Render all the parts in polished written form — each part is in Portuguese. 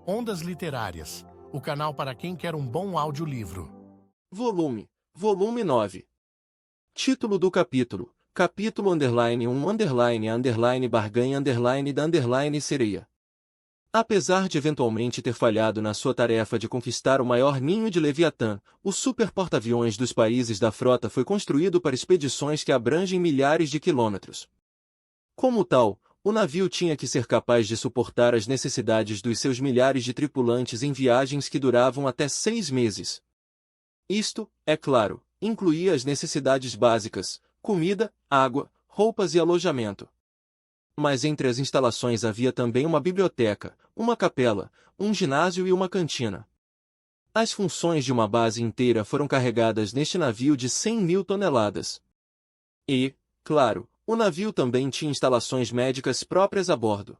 Ondas Literárias, o canal para quem quer um bom audiolivro. Volume 9. Título do capítulo: Capítulo _1__ barganha _ sereia. Apesar de eventualmente ter falhado na sua tarefa de conquistar o maior ninho de Leviatã, o super porta-aviões dos países da frota foi construído para expedições que abrangem milhares de quilômetros. Como tal, o navio tinha que ser capaz de suportar as necessidades dos seus milhares de tripulantes em viagens que duravam até 6 meses. Isto, é claro, incluía as necessidades básicas: comida, água, roupas e alojamento. Mas entre as instalações havia também uma biblioteca, uma capela, um ginásio e uma cantina. As funções de uma base inteira foram carregadas neste navio de 100.000 toneladas. E, claro, o navio também tinha instalações médicas próprias a bordo.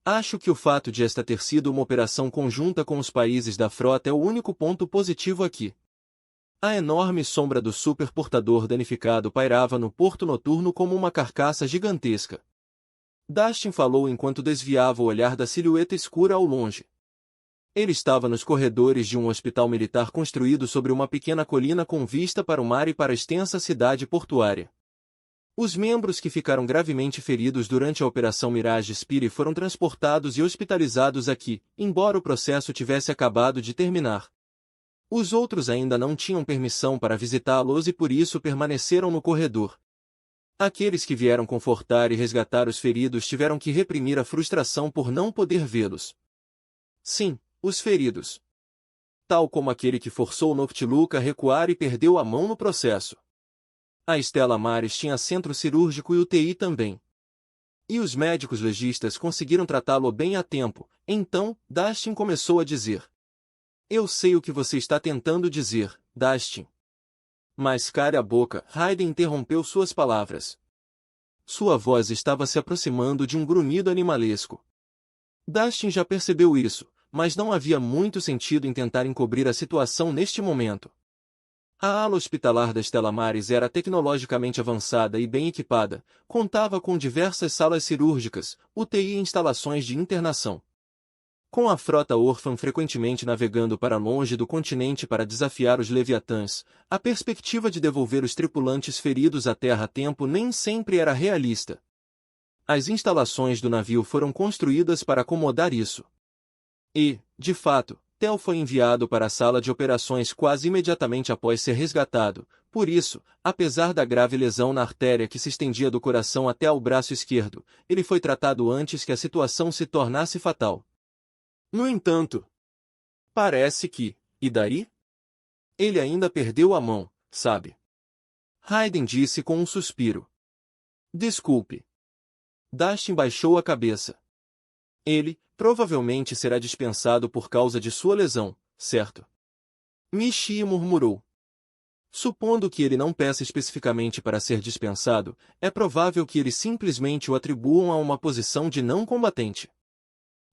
Acho que o fato de esta ter sido uma operação conjunta com os países da frota é o único ponto positivo aqui. A enorme sombra do superportador danificado pairava no porto noturno como uma carcaça gigantesca. Dustin falou enquanto desviava o olhar da silhueta escura ao longe. Ele estava nos corredores de um hospital militar construído sobre uma pequena colina com vista para o mar e para a extensa cidade portuária. Os membros que ficaram gravemente feridos durante a Operação Mirage Spire foram transportados e hospitalizados aqui, embora o processo tivesse acabado de terminar. Os outros ainda não tinham permissão para visitá-los e por isso permaneceram no corredor. Aqueles que vieram confortar e resgatar os feridos tiveram que reprimir a frustração por não poder vê-los. Sim, os feridos. Tal como aquele que forçou Noctiluca a recuar e perdeu a mão no processo. A Stella Maris tinha centro cirúrgico e UTI também. E os médicos legistas conseguiram tratá-lo bem a tempo. Então, Dustin começou a dizer: "Eu sei o que você está tentando dizer, Dustin." "Mas cale a boca", Hayden interrompeu suas palavras. Sua voz estava se aproximando de um grunhido animalesco. Dustin já percebeu isso, mas não havia muito sentido em tentar encobrir a situação neste momento. A ala hospitalar da Stella Maris era tecnologicamente avançada e bem equipada, contava com diversas salas cirúrgicas, UTI e instalações de internação. Com a frota órfã frequentemente navegando para longe do continente para desafiar os Leviatãs, a perspectiva de devolver os tripulantes feridos à terra a tempo nem sempre era realista. As instalações do navio foram construídas para acomodar isso. E, de fato, Tel foi enviado para a sala de operações quase imediatamente após ser resgatado. Por isso, apesar da grave lesão na artéria que se estendia do coração até ao braço esquerdo, ele foi tratado antes que a situação se tornasse fatal. No entanto, parece que, e daí? Ele ainda perdeu a mão, sabe? Hayden disse com um suspiro. Desculpe. Dustin baixou a cabeça. Ele, provavelmente será dispensado por causa de sua lesão, certo? Michie murmurou. Supondo que ele não peça especificamente para ser dispensado, é provável que eles simplesmente o atribuam a uma posição de não combatente.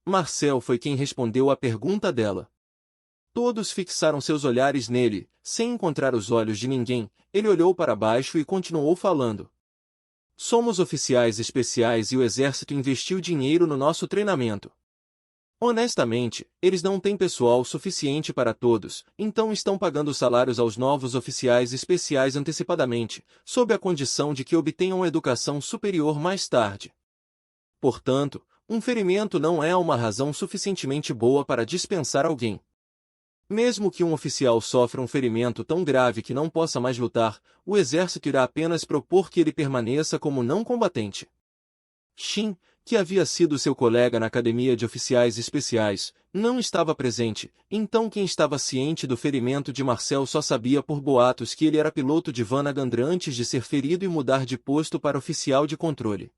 Marcel foi quem respondeu à pergunta dela. Todos fixaram seus olhares nele, sem encontrar os olhos de ninguém. Ele olhou para baixo e continuou falando. Somos oficiais especiais e o exército investiu dinheiro no nosso treinamento. Honestamente, eles não têm pessoal suficiente para todos, então estão pagando salários aos novos oficiais especiais antecipadamente, sob a condição de que obtenham educação superior mais tarde. Portanto, um ferimento não é uma razão suficientemente boa para dispensar alguém. Mesmo que um oficial sofra um ferimento tão grave que não possa mais lutar, o exército irá apenas propor que ele permaneça como não combatente. Shin, que havia sido seu colega na academia de oficiais especiais, não estava presente, então quem estava ciente do ferimento de Marcel só sabia por boatos que ele era piloto de Vanagandra antes de ser ferido e mudar de posto para oficial de controle.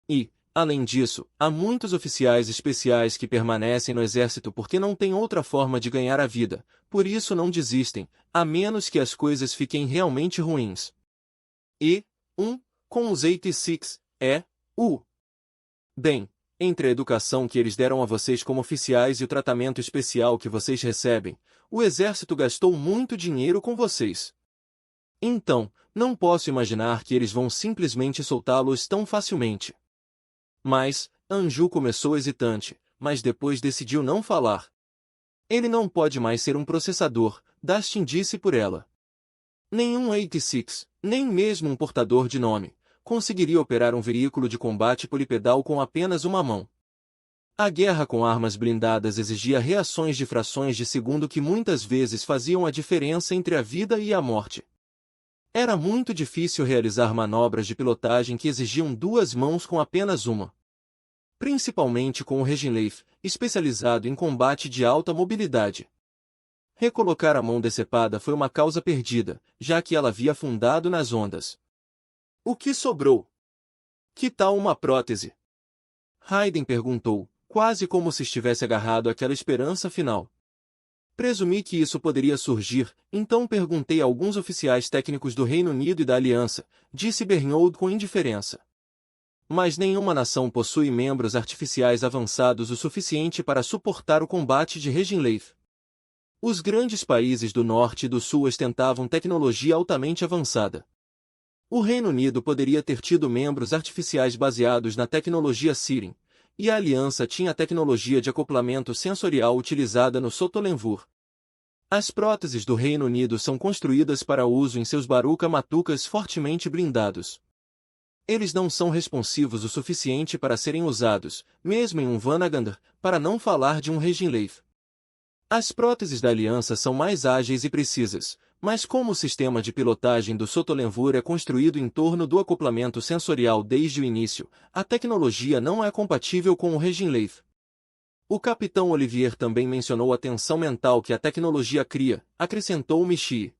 E, além disso, há muitos oficiais especiais que permanecem no exército porque não têm outra forma de ganhar a vida, por isso não desistem, a menos que as coisas fiquem realmente ruins. E, com os 86, Bem, entre a educação que eles deram a vocês como oficiais e o tratamento especial que vocês recebem, o exército gastou muito dinheiro com vocês. Então, não posso imaginar que eles vão simplesmente soltá-los tão facilmente. Mas, Anju começou hesitante, mas depois decidiu não falar. Ele não pode mais ser um processador, Dustin disse por ela. Nenhum 86, nem mesmo um portador de nome, conseguiria operar um veículo de combate polipedal com apenas uma mão. A guerra com armas blindadas exigia reações de frações de segundo que muitas vezes faziam a diferença entre a vida e a morte. Era muito difícil realizar manobras de pilotagem que exigiam duas mãos com apenas uma. Principalmente com o Regenleif, especializado em combate de alta mobilidade. Recolocar a mão decepada foi uma causa perdida, já que ela havia afundado nas ondas. O que sobrou? Que tal uma prótese? Hayden perguntou, quase como se estivesse agarrado àquela esperança final. Presumi que isso poderia surgir, então perguntei a alguns oficiais técnicos do Reino Unido e da Aliança, disse Bernold com indiferença. Mas nenhuma nação possui membros artificiais avançados o suficiente para suportar o combate de Regenleif. Os grandes países do Norte e do Sul ostentavam tecnologia altamente avançada. O Reino Unido poderia ter tido membros artificiais baseados na tecnologia Sirin, e a Aliança tinha a tecnologia de acoplamento sensorial utilizada no Sotolenvur. As próteses do Reino Unido são construídas para uso em seus baruca-matucas fortemente blindados. Eles não são responsivos o suficiente para serem usados, mesmo em um Vanagander, para não falar de um Regenleif. As próteses da Aliança são mais ágeis e precisas, mas como o sistema de pilotagem do Sotolenvur é construído em torno do acoplamento sensorial desde o início, a tecnologia não é compatível com o Regenleif. O capitão Olivier também mencionou a tensão mental que a tecnologia cria, acrescentou Michi.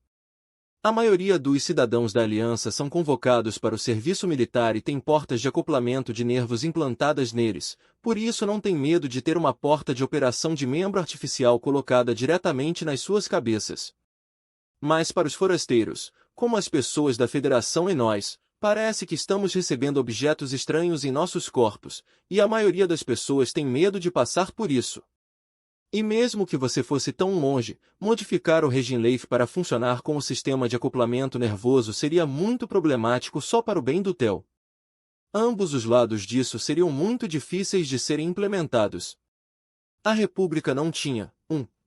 A maioria dos cidadãos da Aliança são convocados para o serviço militar e têm portas de acoplamento de nervos implantadas neles, por isso não tem medo de ter uma porta de operação de membro artificial colocada diretamente nas suas cabeças. Mas para os forasteiros, como as pessoas da Federação e nós, parece que estamos recebendo objetos estranhos em nossos corpos, e a maioria das pessoas tem medo de passar por isso. E mesmo que você fosse tão longe, modificar o Regenleif para funcionar com o sistema de acoplamento nervoso seria muito problemático só para o bem do TEL. Ambos os lados disso seriam muito difíceis de serem implementados. A República não tinha,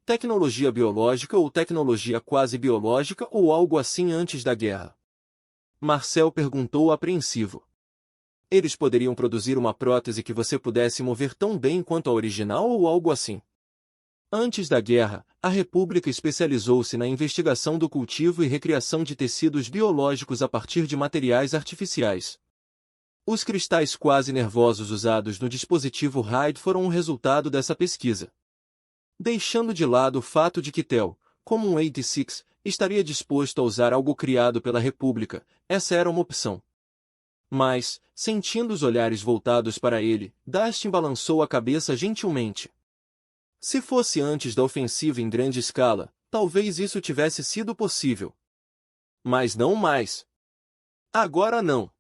tecnologia biológica ou tecnologia quase biológica ou algo assim antes da guerra. Marcel perguntou apreensivo. Eles poderiam produzir uma prótese que você pudesse mover tão bem quanto a original ou algo assim? Antes da guerra, a República especializou-se na investigação do cultivo e recriação de tecidos biológicos a partir de materiais artificiais. Os cristais quase nervosos usados no dispositivo RAID foram um resultado dessa pesquisa. Deixando de lado o fato de que TEL, como um 86, estaria disposto a usar algo criado pela República, essa era uma opção. Mas, sentindo os olhares voltados para ele, Dustin balançou a cabeça gentilmente. Se fosse antes da ofensiva em grande escala, talvez isso tivesse sido possível. Mas não mais. Agora não.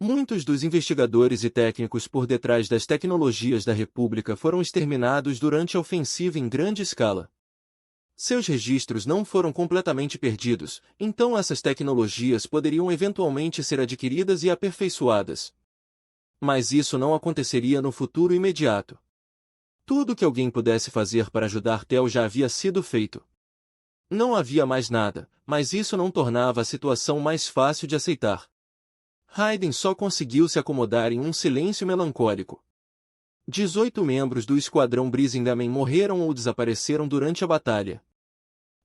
Muitos dos investigadores e técnicos por detrás das tecnologias da República foram exterminados durante a ofensiva em grande escala. Seus registros não foram completamente perdidos, então essas tecnologias poderiam eventualmente ser adquiridas e aperfeiçoadas. Mas isso não aconteceria no futuro imediato. Tudo que alguém pudesse fazer para ajudar TEL já havia sido feito. Não havia mais nada, mas isso não tornava a situação mais fácil de aceitar. Hayden só conseguiu se acomodar em um silêncio melancólico. 18 membros do esquadrão Brisingamen morreram ou desapareceram durante a batalha.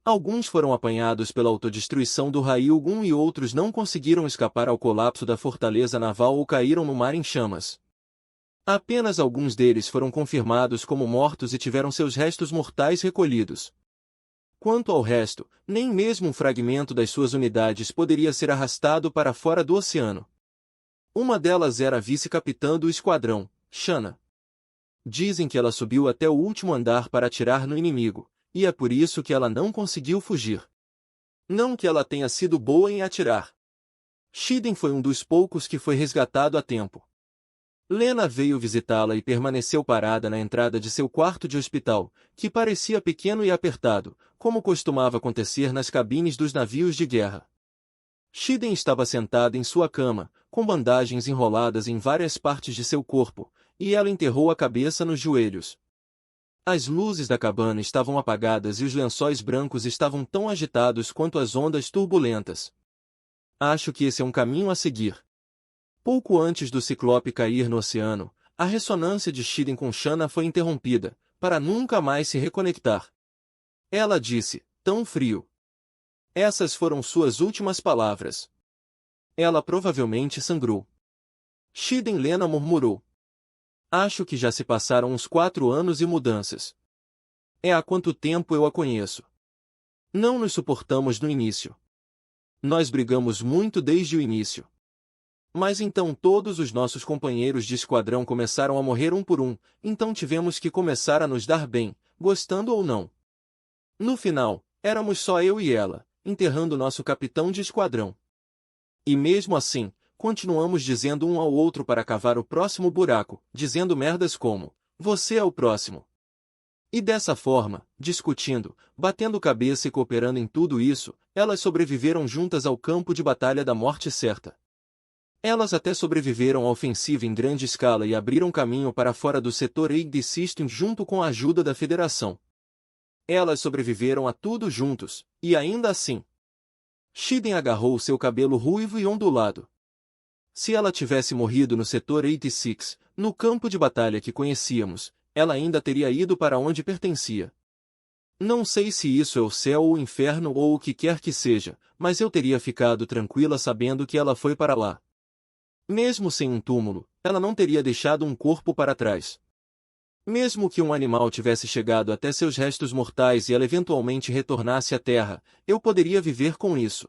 Alguns foram apanhados pela autodestruição do Railgun e outros não conseguiram escapar ao colapso da fortaleza naval ou caíram no mar em chamas. Apenas alguns deles foram confirmados como mortos e tiveram seus restos mortais recolhidos. Quanto ao resto, nem mesmo um fragmento das suas unidades poderia ser arrastado para fora do oceano. Uma delas era a vice-capitã do esquadrão, Shanna. Dizem que ela subiu até o último andar para atirar no inimigo, e é por isso que ela não conseguiu fugir. Não que ela tenha sido boa em atirar. Shiden foi um dos poucos que foi resgatado a tempo. Lena veio visitá-la e permaneceu parada na entrada de seu quarto de hospital, que parecia pequeno e apertado, como costumava acontecer nas cabines dos navios de guerra. Shiden estava sentada em sua cama, com bandagens enroladas em várias partes de seu corpo, e ela enterrou a cabeça nos joelhos. As luzes da cabana estavam apagadas e os lençóis brancos estavam tão agitados quanto as ondas turbulentas. Acho que esse é um caminho a seguir. Pouco antes do Ciclope cair no oceano, a ressonância de Shiden com Shanna foi interrompida, para nunca mais se reconectar. Ela disse, tão frio. Essas foram suas últimas palavras. Ela provavelmente sangrou. Shiden Lena murmurou. Acho que já se passaram uns 4 anos e mudanças. É há quanto tempo eu a conheço. Não nos suportamos no início. Nós brigamos muito desde o início. Mas então todos os nossos companheiros de esquadrão começaram a morrer um por um, então tivemos que começar a nos dar bem, gostando ou não. No final, éramos só eu e ela, enterrando nosso capitão de esquadrão. E mesmo assim, continuamos dizendo um ao outro para cavar o próximo buraco, dizendo merdas como, você é o próximo. E dessa forma, discutindo, batendo cabeça e cooperando em tudo isso, elas sobreviveram juntas ao campo de batalha da morte certa. Elas até sobreviveram à ofensiva em grande escala e abriram caminho para fora do setor Aegis System junto com a ajuda da Federação. Elas sobreviveram a tudo juntos, e ainda assim. Shiden agarrou seu cabelo ruivo e ondulado. Se ela tivesse morrido no setor 86, no campo de batalha que conhecíamos, ela ainda teria ido para onde pertencia. Não sei se isso é o céu ou o inferno ou o que quer que seja, mas eu teria ficado tranquila sabendo que ela foi para lá. Mesmo sem um túmulo, ela não teria deixado um corpo para trás. Mesmo que um animal tivesse chegado até seus restos mortais e ela eventualmente retornasse à Terra, eu poderia viver com isso.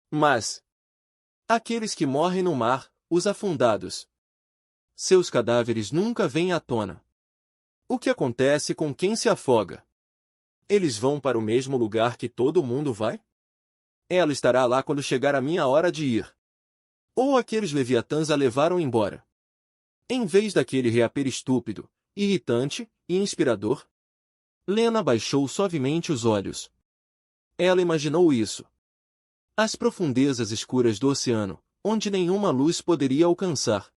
Mas aqueles que morrem no mar, os afundados. Seus cadáveres nunca vêm à tona. O que acontece com quem se afoga? Eles vão para o mesmo lugar que todo mundo vai? Ela estará lá quando chegar a minha hora de ir. Ou aqueles leviatãs a levaram embora. Em vez daquele reaper estúpido, irritante e inspirador? Lena baixou suavemente os olhos. Ela imaginou isso. As profundezas escuras do oceano, onde nenhuma luz poderia alcançar.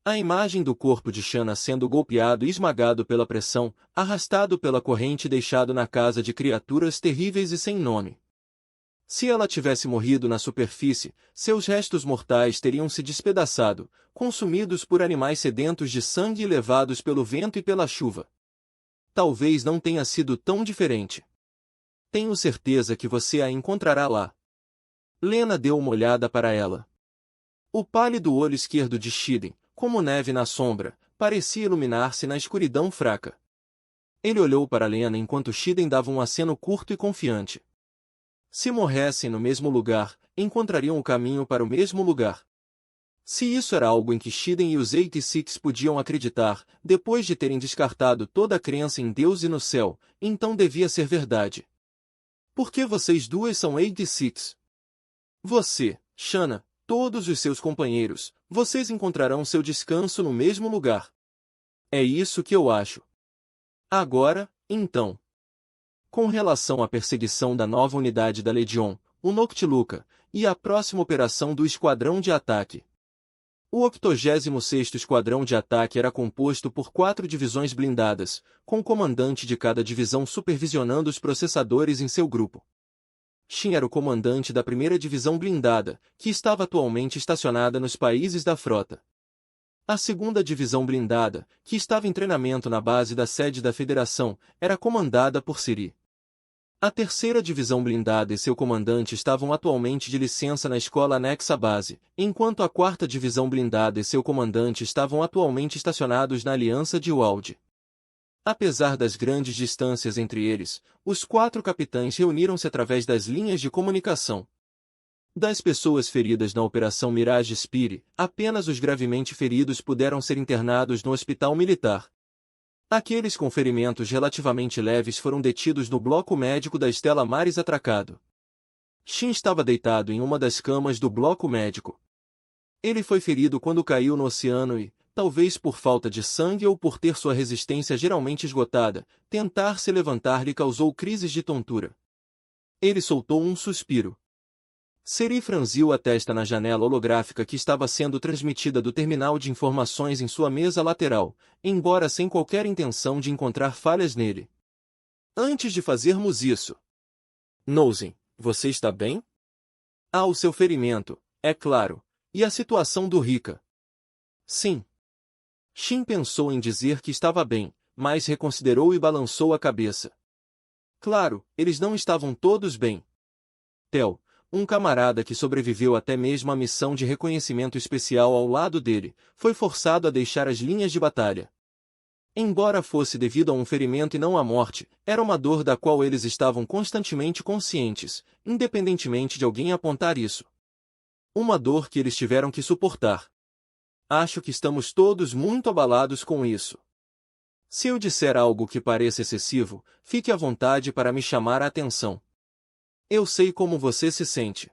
A imagem do corpo de Shanna sendo golpeado e esmagado pela pressão, arrastado pela corrente e deixado na casa de criaturas terríveis e sem nome. Se ela tivesse morrido na superfície, seus restos mortais teriam se despedaçado, consumidos por animais sedentos de sangue e levados pelo vento e pela chuva. Talvez não tenha sido tão diferente. Tenho certeza que você a encontrará lá. Lena deu uma olhada para ela. O pálido olho esquerdo de Shiden, como neve na sombra, parecia iluminar-se na escuridão fraca. Ele olhou para Lena enquanto Shiden dava um aceno curto e confiante. Se morressem no mesmo lugar, encontrariam o caminho para o mesmo lugar. Se isso era algo em que Shiden e os 86 podiam acreditar, depois de terem descartado toda a crença em Deus e no céu, então devia ser verdade. Por que vocês duas são 86? Você, Shanna, todos os seus companheiros, vocês encontrarão seu descanso no mesmo lugar. É isso que eu acho. Agora, então. Com relação à perseguição da nova unidade da Legion, o Noctiluca, e à próxima operação do Esquadrão de Ataque. O 86º Esquadrão de Ataque era composto por 4 divisões blindadas, com o comandante de cada divisão supervisionando os processadores em seu grupo. Shin era o comandante da primeira divisão blindada, que estava atualmente estacionada nos países da frota. A segunda divisão blindada, que estava em treinamento na base da sede da Federação, era comandada por Siri. A terceira divisão blindada e seu comandante estavam atualmente de licença na escola anexa à base, enquanto a quarta divisão blindada e seu comandante estavam atualmente estacionados na Aliança de Uald. Apesar das grandes distâncias entre eles, os 4 capitães reuniram-se através das linhas de comunicação. Das pessoas feridas na Operação Mirage Spire, apenas os gravemente feridos puderam ser internados no hospital militar. Aqueles com ferimentos relativamente leves foram detidos no bloco médico da Stella Maris atracado. Shin estava deitado em uma das camas do bloco médico. Ele foi ferido quando caiu no oceano e, talvez por falta de sangue ou por ter sua resistência geralmente esgotada, tentar se levantar lhe causou crises de tontura. Ele soltou um suspiro. Seri franziu a testa na janela holográfica que estava sendo transmitida do terminal de informações em sua mesa lateral, embora sem qualquer intenção de encontrar falhas nele. Antes de fazermos isso. Nozen, você está bem? Ah, o seu ferimento, é claro, e a situação do Rika. Sim. Shin pensou em dizer que estava bem, mas reconsiderou e balançou a cabeça. Claro, eles não estavam todos bem. Tel, um camarada que sobreviveu até mesmo à missão de reconhecimento especial ao lado dele, foi forçado a deixar as linhas de batalha. Embora fosse devido a um ferimento e não à morte, era uma dor da qual eles estavam constantemente conscientes, independentemente de alguém apontar isso. Uma dor que eles tiveram que suportar. Acho que estamos todos muito abalados com isso. Se eu disser algo que pareça excessivo, fique à vontade para me chamar a atenção. Eu sei como você se sente.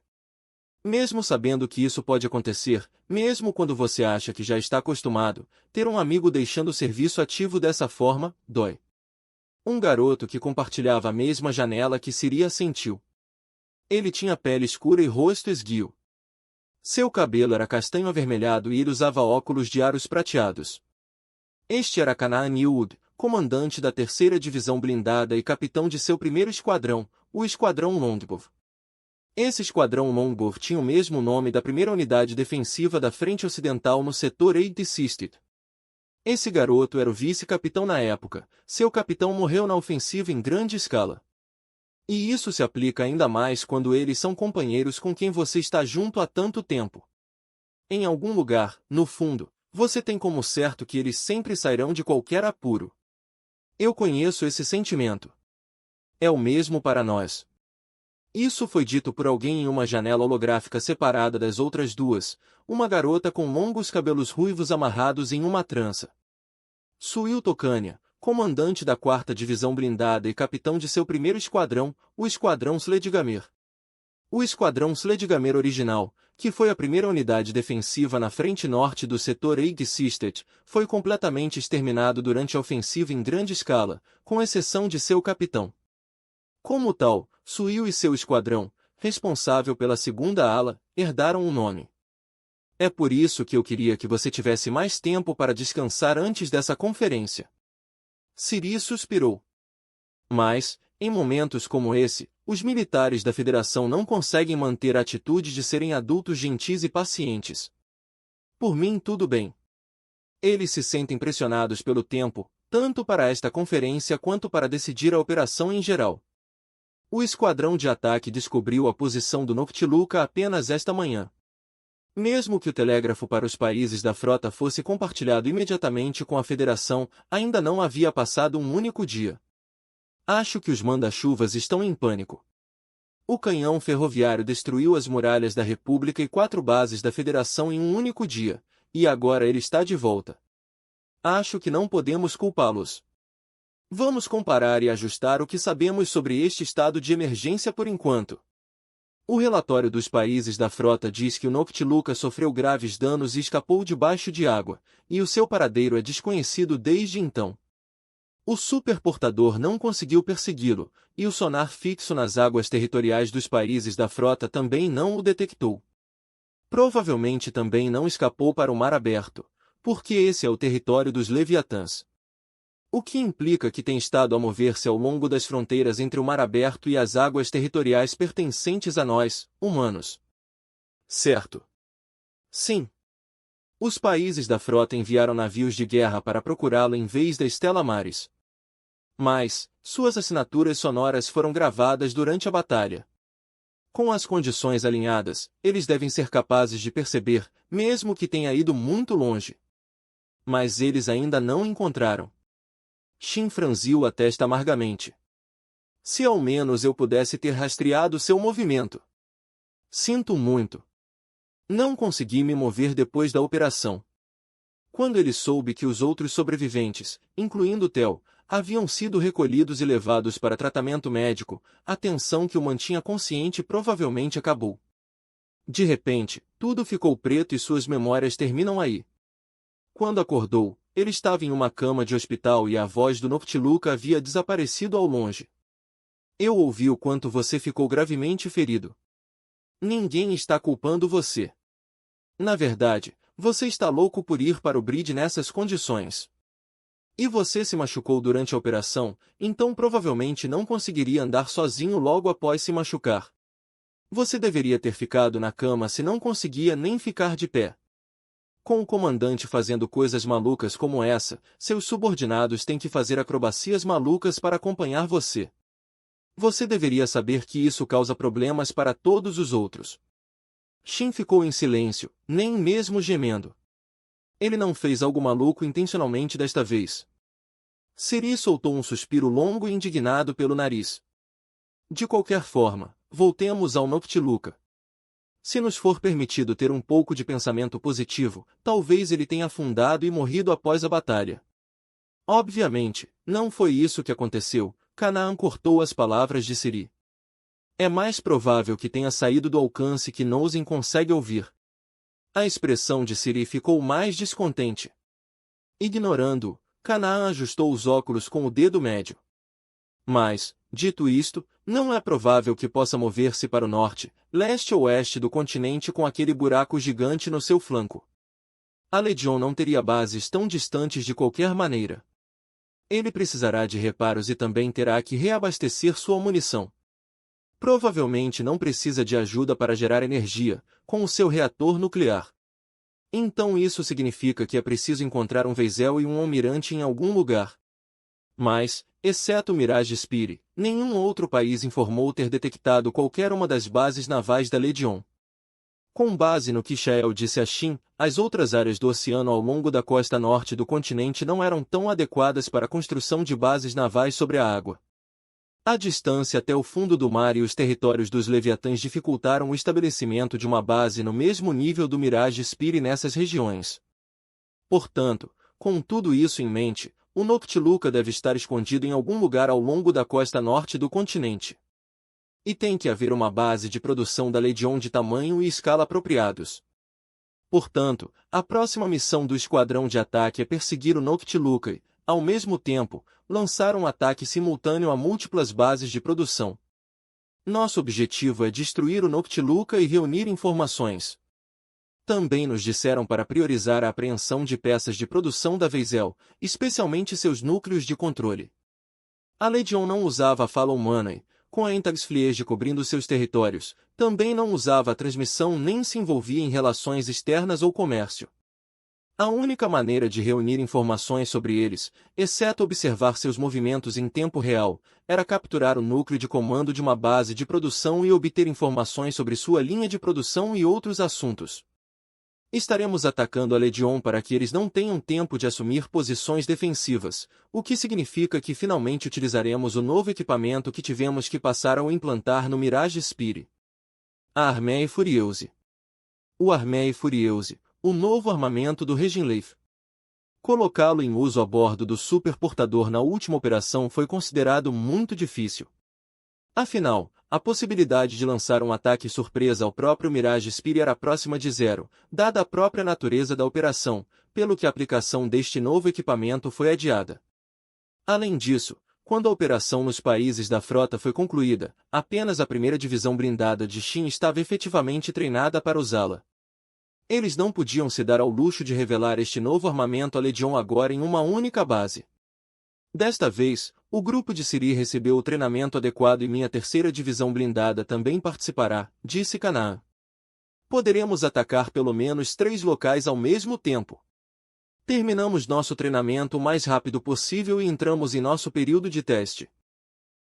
Mesmo sabendo que isso pode acontecer, mesmo quando você acha que já está acostumado, ter um amigo deixando o serviço ativo dessa forma, dói. Um garoto que compartilhava a mesma janela que Siria sentiu. Ele tinha pele escura e rosto esguio. Seu cabelo era castanho avermelhado e ele usava óculos de aros prateados. Este era Kanaan Yud, comandante da 3ª Divisão Blindada e capitão de seu primeiro esquadrão, o Esquadrão Longbow. Esse esquadrão Longbow tinha o mesmo nome da primeira unidade defensiva da frente ocidental no setor 86th. Esse garoto era o vice-capitão na época, seu capitão morreu na ofensiva em grande escala. E isso se aplica ainda mais quando eles são companheiros com quem você está junto há tanto tempo. Em algum lugar, no fundo, você tem como certo que eles sempre sairão de qualquer apuro. Eu conheço esse sentimento. É o mesmo para nós. Isso foi dito por alguém em uma janela holográfica separada das outras duas, uma garota com longos cabelos ruivos amarrados em uma trança. Suil Tokania, comandante da 4ª Divisão Blindada e capitão de seu primeiro esquadrão, o Esquadrão Sledgamer. O Esquadrão Sledgamer original, que foi a primeira unidade defensiva na frente norte do setor 86th, foi completamente exterminado durante a ofensiva em grande escala, com exceção de seu capitão. Como tal, Suil e seu esquadrão, responsável pela 2ª ala, herdaram o nome. É por isso que eu queria que você tivesse mais tempo para descansar antes dessa conferência. Siri suspirou. Mas, em momentos como esse, os militares da Federação não conseguem manter a atitude de serem adultos gentis e pacientes. Por mim tudo bem. Eles se sentem pressionados pelo tempo, tanto para esta conferência quanto para decidir a operação em geral. O esquadrão de ataque descobriu a posição do Noctiluca apenas esta manhã. Mesmo que o telégrafo para os países da frota fosse compartilhado imediatamente com a Federação, ainda não havia passado um único dia. Acho que os manda-chuvas estão em pânico. O canhão ferroviário destruiu as muralhas da República e 4 bases da Federação em um único dia, e agora ele está de volta. Acho que não podemos culpá-los. Vamos comparar e ajustar o que sabemos sobre este estado de emergência por enquanto. O relatório dos países da frota diz que o Noctiluca sofreu graves danos e escapou debaixo de água, e o seu paradeiro é desconhecido desde então. O superportador não conseguiu persegui-lo, e o sonar fixo nas águas territoriais dos países da frota também não o detectou. Provavelmente também não escapou para o mar aberto, porque esse é o território dos Leviatãs. O que implica que tem estado a mover-se ao longo das fronteiras entre o mar aberto e as águas territoriais pertencentes a nós, humanos. Certo? Sim. Os países da frota enviaram navios de guerra para procurá-lo em vez da Stella Maris. Mas, suas assinaturas sonoras foram gravadas durante a batalha. Com as condições alinhadas, eles devem ser capazes de perceber, mesmo que tenha ido muito longe. Mas eles ainda não encontraram. Shin franziu a testa amargamente. Se ao menos eu pudesse ter rastreado seu movimento. Sinto muito. Não consegui me mover depois da operação. Quando ele soube que os outros sobreviventes, incluindo Tel, haviam sido recolhidos e levados para tratamento médico, a tensão que o mantinha consciente provavelmente acabou. De repente, tudo ficou preto e suas memórias terminam aí. Quando acordou, ele estava em uma cama de hospital e a voz do Noctiluca havia desaparecido ao longe. Eu ouvi o quanto você ficou gravemente ferido. Ninguém está culpando você. Na verdade, você está louco por ir para o bridge nessas condições. E você se machucou durante a operação, então provavelmente não conseguiria andar sozinho logo após se machucar. Você deveria ter ficado na cama se não conseguia nem ficar de pé. Com o comandante fazendo coisas malucas como essa, seus subordinados têm que fazer acrobacias malucas para acompanhar você. Você deveria saber que isso causa problemas para todos os outros. Shin ficou em silêncio, nem mesmo gemendo. Ele não fez algo maluco intencionalmente desta vez. Siri soltou um suspiro longo e indignado pelo nariz. De qualquer forma, voltemos ao Noctiluca. Se nos for permitido ter um pouco de pensamento positivo, talvez ele tenha afundado e morrido após a batalha. Obviamente, não foi isso que aconteceu. Canaan cortou as palavras de Siri. É mais provável que tenha saído do alcance que Nozen consegue ouvir. A expressão de Siri ficou mais descontente. Ignorando-o, Canaan ajustou os óculos com o dedo médio. Mas, dito isto, não é provável que possa mover-se para o norte, leste ou oeste do continente com aquele buraco gigante no seu flanco. A Legion não teria bases tão distantes de qualquer maneira. Ele precisará de reparos e também terá que reabastecer sua munição. Provavelmente não precisa de ajuda para gerar energia, com o seu reator nuclear. Então isso significa que é preciso encontrar um Vezel e um almirante em algum lugar. Mas, exceto Mirage Spire, nenhum outro país informou ter detectado qualquer uma das bases navais da Legion. Com base no que Shael disse a Shin, as outras áreas do oceano ao longo da costa norte do continente não eram tão adequadas para a construção de bases navais sobre a água. A distância até o fundo do mar e os territórios dos Leviatãs dificultaram o estabelecimento de uma base no mesmo nível do Mirage Spire nessas regiões. Portanto, com tudo isso em mente, o Noctiluca deve estar escondido em algum lugar ao longo da costa norte do continente. E tem que haver uma base de produção da Legion de tamanho e escala apropriados. Portanto, a próxima missão do esquadrão de ataque é perseguir o Noctiluca e, ao mesmo tempo, lançar um ataque simultâneo a múltiplas bases de produção. Nosso objetivo é destruir o Noctiluca e reunir informações. Também nos disseram para priorizar a apreensão de peças de produção da Vezel, especialmente seus núcleos de controle. A Legion não usava a fala humana e, com a Entagsfliege cobrindo seus territórios, também não usava a transmissão nem se envolvia em relações externas ou comércio. A única maneira de reunir informações sobre eles, exceto observar seus movimentos em tempo real, era capturar o núcleo de comando de uma base de produção e obter informações sobre sua linha de produção e outros assuntos. Estaremos atacando a Legion para que eles não tenham tempo de assumir posições defensivas, o que significa que finalmente utilizaremos o novo equipamento que tivemos que passar ao implantar no Mirage Spire. A Armée Furieuse. O Armée Furieuse, o novo armamento do Reginleif. Colocá-lo em uso a bordo do superportador na última operação foi considerado muito difícil. Afinal, a possibilidade de lançar um ataque surpresa ao próprio Mirage Spire era próxima de zero, dada a própria natureza da operação, pelo que a aplicação deste novo equipamento foi adiada. Além disso, quando a operação nos países da frota foi concluída, apenas a primeira divisão blindada de Shin estava efetivamente treinada para usá-la. Eles não podiam se dar ao luxo de revelar este novo armamento à Legion agora em uma única base. Desta vez, o grupo de Siri recebeu o treinamento adequado e minha terceira divisão blindada também participará, disse Canaan. Poderemos atacar pelo menos 3 locais ao mesmo tempo. Terminamos nosso treinamento o mais rápido possível e entramos em nosso período de teste.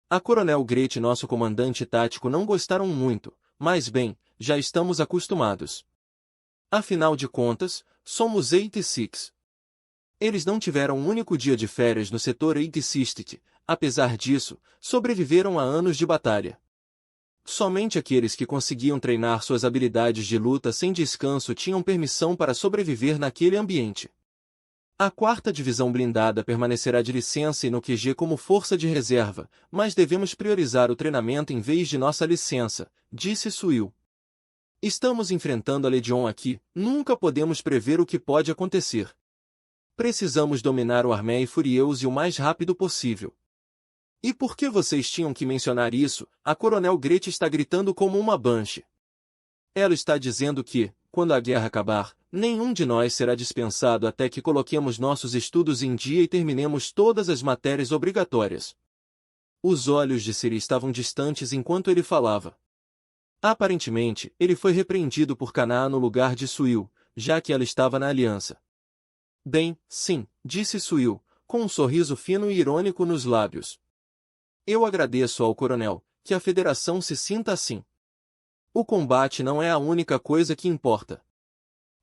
A Coronel Grete e nosso comandante tático não gostaram muito, mas bem, já estamos acostumados. Afinal de contas, somos 86. Eles não tiveram um único dia de férias no setor 86, apesar disso, sobreviveram a anos de batalha. Somente aqueles que conseguiam treinar suas habilidades de luta sem descanso tinham permissão para sobreviver naquele ambiente. A 4ª Divisão Blindada permanecerá de licença e no QG como força de reserva, mas devemos priorizar o treinamento em vez de nossa licença, disse Suil. Estamos enfrentando a Legion aqui, nunca podemos prever o que pode acontecer. Precisamos dominar o Armée Furieuse o mais rápido possível. E por que vocês tinham que mencionar isso? A Coronel Grete está gritando como uma Banshee. Ela está dizendo que, quando a guerra acabar, nenhum de nós será dispensado até que coloquemos nossos estudos em dia e terminemos todas as matérias obrigatórias. Os olhos de Siri estavam distantes enquanto ele falava. Aparentemente, ele foi repreendido por Canaã no lugar de Suil, já que ela estava na aliança. Bem, sim, disse Suil, com um sorriso fino e irônico nos lábios. Eu agradeço ao coronel, que a federação se sinta assim. O combate não é a única coisa que importa.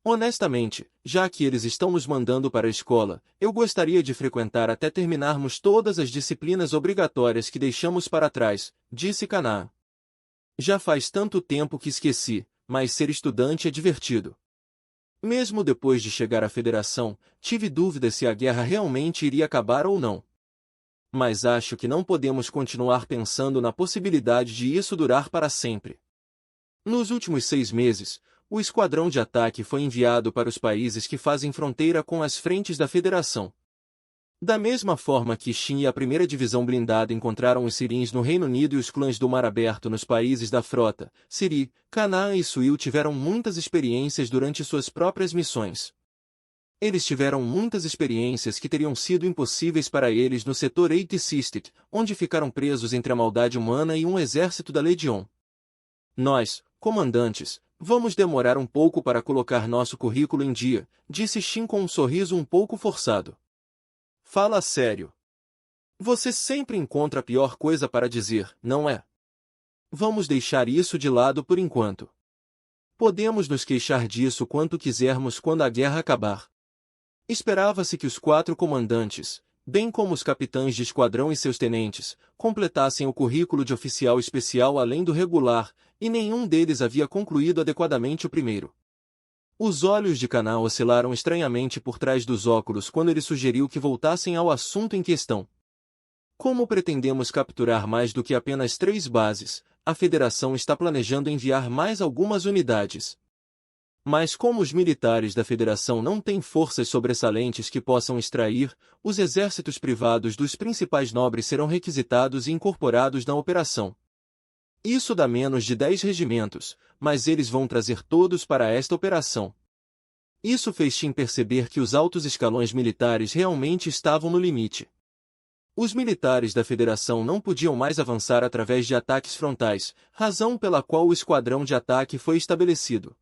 Honestamente, já que eles estão nos mandando para a escola, eu gostaria de frequentar até terminarmos todas as disciplinas obrigatórias que deixamos para trás, disse Canaã. Já faz tanto tempo que esqueci, mas ser estudante é divertido. Mesmo depois de chegar à federação, tive dúvidas se a guerra realmente iria acabar ou não. Mas acho que não podemos continuar pensando na possibilidade de isso durar para sempre. Nos últimos 6 meses, o esquadrão de ataque foi enviado para os países que fazem fronteira com as frentes da Federação. Da mesma forma que Shin e a primeira divisão blindada encontraram os Sirins no Reino Unido e os clãs do Mar Aberto nos países da frota, Siri, Canaã e Suil tiveram muitas experiências durante suas próprias missões. Eles tiveram muitas experiências que teriam sido impossíveis para eles no setor 86, onde ficaram presos entre a maldade humana e um exército da Legion. Nós, comandantes, vamos demorar um pouco para colocar nosso currículo em dia, disse Shin com um sorriso um pouco forçado. Fala sério. Você sempre encontra a pior coisa para dizer, não é? Vamos deixar isso de lado por enquanto. Podemos nos queixar disso quanto quisermos quando a guerra acabar. Esperava-se que os 4 comandantes, bem como os capitães de esquadrão e seus tenentes, completassem o currículo de oficial especial além do regular, e nenhum deles havia concluído adequadamente o primeiro. Os olhos de Canaã oscilaram estranhamente por trás dos óculos quando ele sugeriu que voltassem ao assunto em questão. Como pretendemos capturar mais do que apenas 3 bases, a Federação está planejando enviar mais algumas unidades. Mas como os militares da Federação não têm forças sobressalentes que possam extrair, os exércitos privados dos principais nobres serão requisitados e incorporados na operação. Isso dá menos de 10 regimentos, mas eles vão trazer todos para esta operação. Isso fez Shin perceber que os altos escalões militares realmente estavam no limite. Os militares da Federação não podiam mais avançar através de ataques frontais, razão pela qual o esquadrão de ataque foi estabelecido.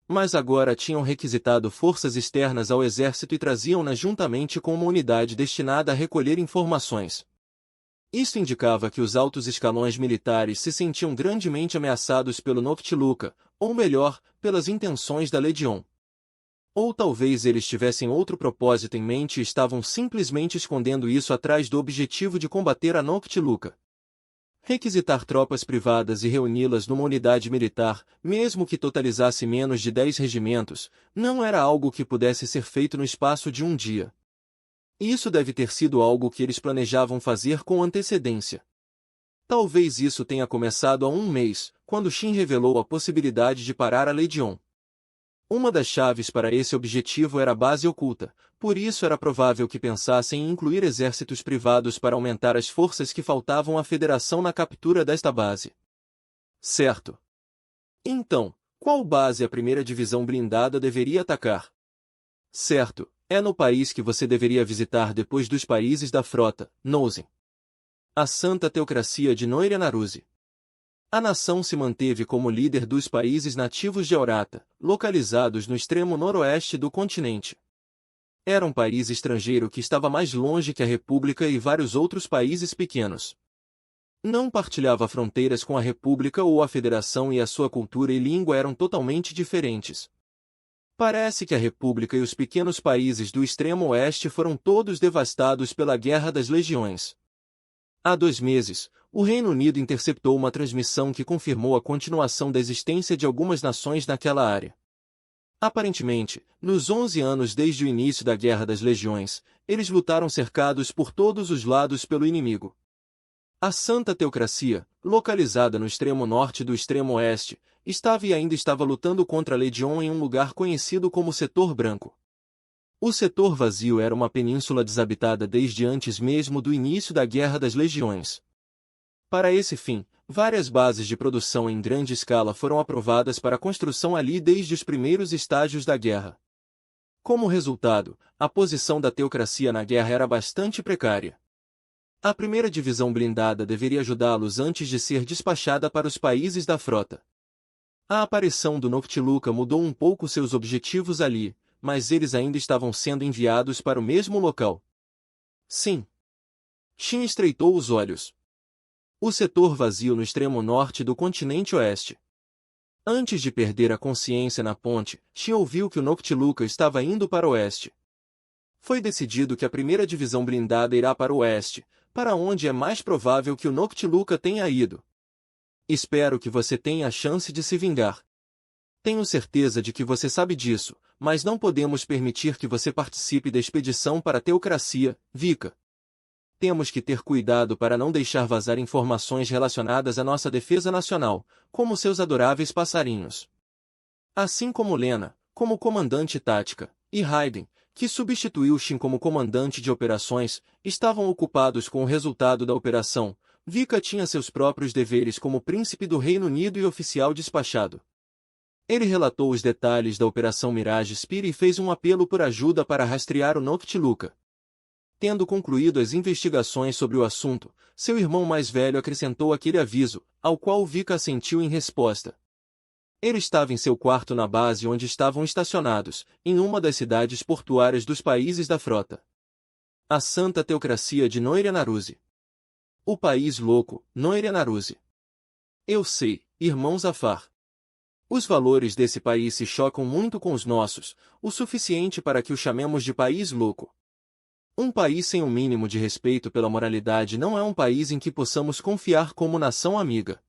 Mas agora tinham requisitado forças externas ao exército e traziam-nas juntamente com uma unidade destinada a recolher informações. Isso indicava que os altos escalões militares se sentiam grandemente ameaçados pelo Noctiluca, ou melhor, pelas intenções da Legion. Ou talvez eles tivessem outro propósito em mente e estavam simplesmente escondendo isso atrás do objetivo de combater a Noctiluca. Requisitar tropas privadas e reuni-las numa unidade militar, mesmo que totalizasse menos de 10 regimentos, não era algo que pudesse ser feito no espaço de um dia. Isso deve ter sido algo que eles planejavam fazer com antecedência. Talvez isso tenha começado há 1 mês, quando Shin revelou a possibilidade de parar a Legion. Uma das chaves para esse objetivo era a base oculta, por isso era provável que pensassem em incluir exércitos privados para aumentar as forças que faltavam à Federação na captura desta base. Certo. Então, qual base a primeira divisão blindada deveria atacar? Certo, é no país que você deveria visitar depois dos países da frota, Nozen. A Santa Teocracia de Noira Naruse. A nação se manteve como líder dos países nativos de Aurata, localizados no extremo noroeste do continente. Era um país estrangeiro que estava mais longe que a República e vários outros países pequenos. Não partilhava fronteiras com a República ou a Federação e a sua cultura e língua eram totalmente diferentes. Parece que a República e os pequenos países do extremo oeste foram todos devastados pela Guerra das Legiões. Há 2 meses, o Reino Unido interceptou uma transmissão que confirmou a continuação da existência de algumas nações naquela área. Aparentemente, nos 11 anos desde o início da Guerra das Legiões, eles lutaram cercados por todos os lados pelo inimigo. A Santa Teocracia, localizada no extremo norte do extremo oeste, estava e ainda estava lutando contra a Legion em um lugar conhecido como Setor Branco. O Setor Vazio era uma península desabitada desde antes mesmo do início da Guerra das Legiões. Para esse fim, Várias bases de produção em grande escala foram aprovadas para a construção ali desde os primeiros estágios da guerra. Como resultado, a posição da teocracia na guerra era bastante precária. A primeira divisão blindada deveria ajudá-los antes de ser despachada para os países da frota. A aparição do Noctiluca mudou um pouco seus objetivos ali, mas eles ainda estavam sendo enviados para o mesmo local. Sim. Shin estreitou os olhos. O setor vazio no extremo norte do continente oeste. Antes de perder a consciência na ponte, Shin ouviu que o Noctiluca estava indo para o oeste. Foi decidido que a primeira divisão blindada irá para o oeste, para onde é mais provável que o Noctiluca tenha ido. Espero que você tenha a chance de se vingar. Tenho certeza de que você sabe disso, mas não podemos permitir que você participe da expedição para a teocracia, Vika. Temos que ter cuidado para não deixar vazar informações relacionadas à nossa defesa nacional, como seus adoráveis passarinhos. Assim como Lena, como comandante tática, e Raiden, que substituiu Shin como comandante de operações, estavam ocupados com o resultado da operação. Vika tinha seus próprios deveres como príncipe do Reino Unido e oficial despachado. Ele relatou os detalhes da Operação Mirage Spear e fez um apelo por ajuda para rastrear o Noctiluca. Tendo concluído as investigações sobre o assunto, seu irmão mais velho acrescentou aquele aviso, ao qual Vika assentiu em resposta. Ele estava em seu quarto na base onde estavam estacionados, em uma das cidades portuárias dos países da frota. A Santa Teocracia de Noirianaruzi. O país louco, Noirianaruzi. Eu sei, irmão Zafar. Os valores desse país se chocam muito com os nossos, o suficiente para que o chamemos de país louco. Um país sem um mínimo de respeito pela moralidade não é um país em que possamos confiar como nação amiga.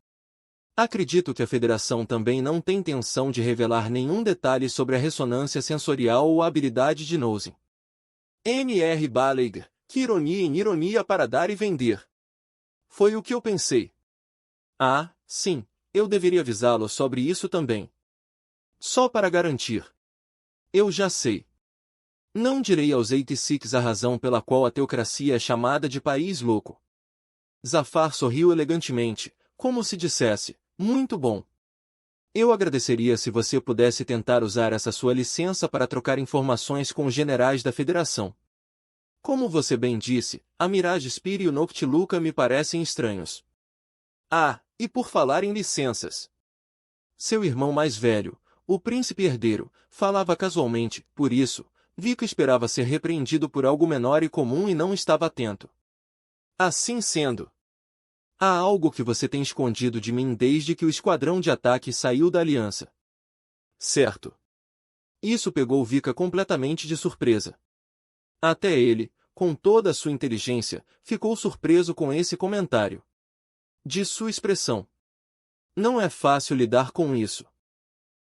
Acredito que a Federação também não tem intenção de revelar nenhum detalhe sobre a ressonância sensorial ou a habilidade de Nosing. Mr. Balaguer, que ironia em ironia para dar e vender. Foi o que eu pensei. Ah, sim, eu deveria avisá-lo sobre isso também. Só para garantir. Eu já sei. Não direi aos 86 a razão pela qual a teocracia é chamada de país louco. Zafar sorriu elegantemente, como se dissesse, muito bom. Eu agradeceria se você pudesse tentar usar essa sua licença para trocar informações com os generais da Federação. Como você bem disse, a Mirage Spear e o Noctiluca me parecem estranhos. Ah, e por falar em licenças. Seu irmão mais velho, o príncipe herdeiro, falava casualmente, por isso, Vika esperava ser repreendido por algo menor e comum e não estava atento. Assim sendo, há algo que você tem escondido de mim desde que o esquadrão de ataque saiu da Aliança. Certo. Isso pegou Vika completamente de surpresa. Até ele, com toda a sua inteligência, ficou surpreso com esse comentário. De sua expressão. Não é fácil lidar com isso.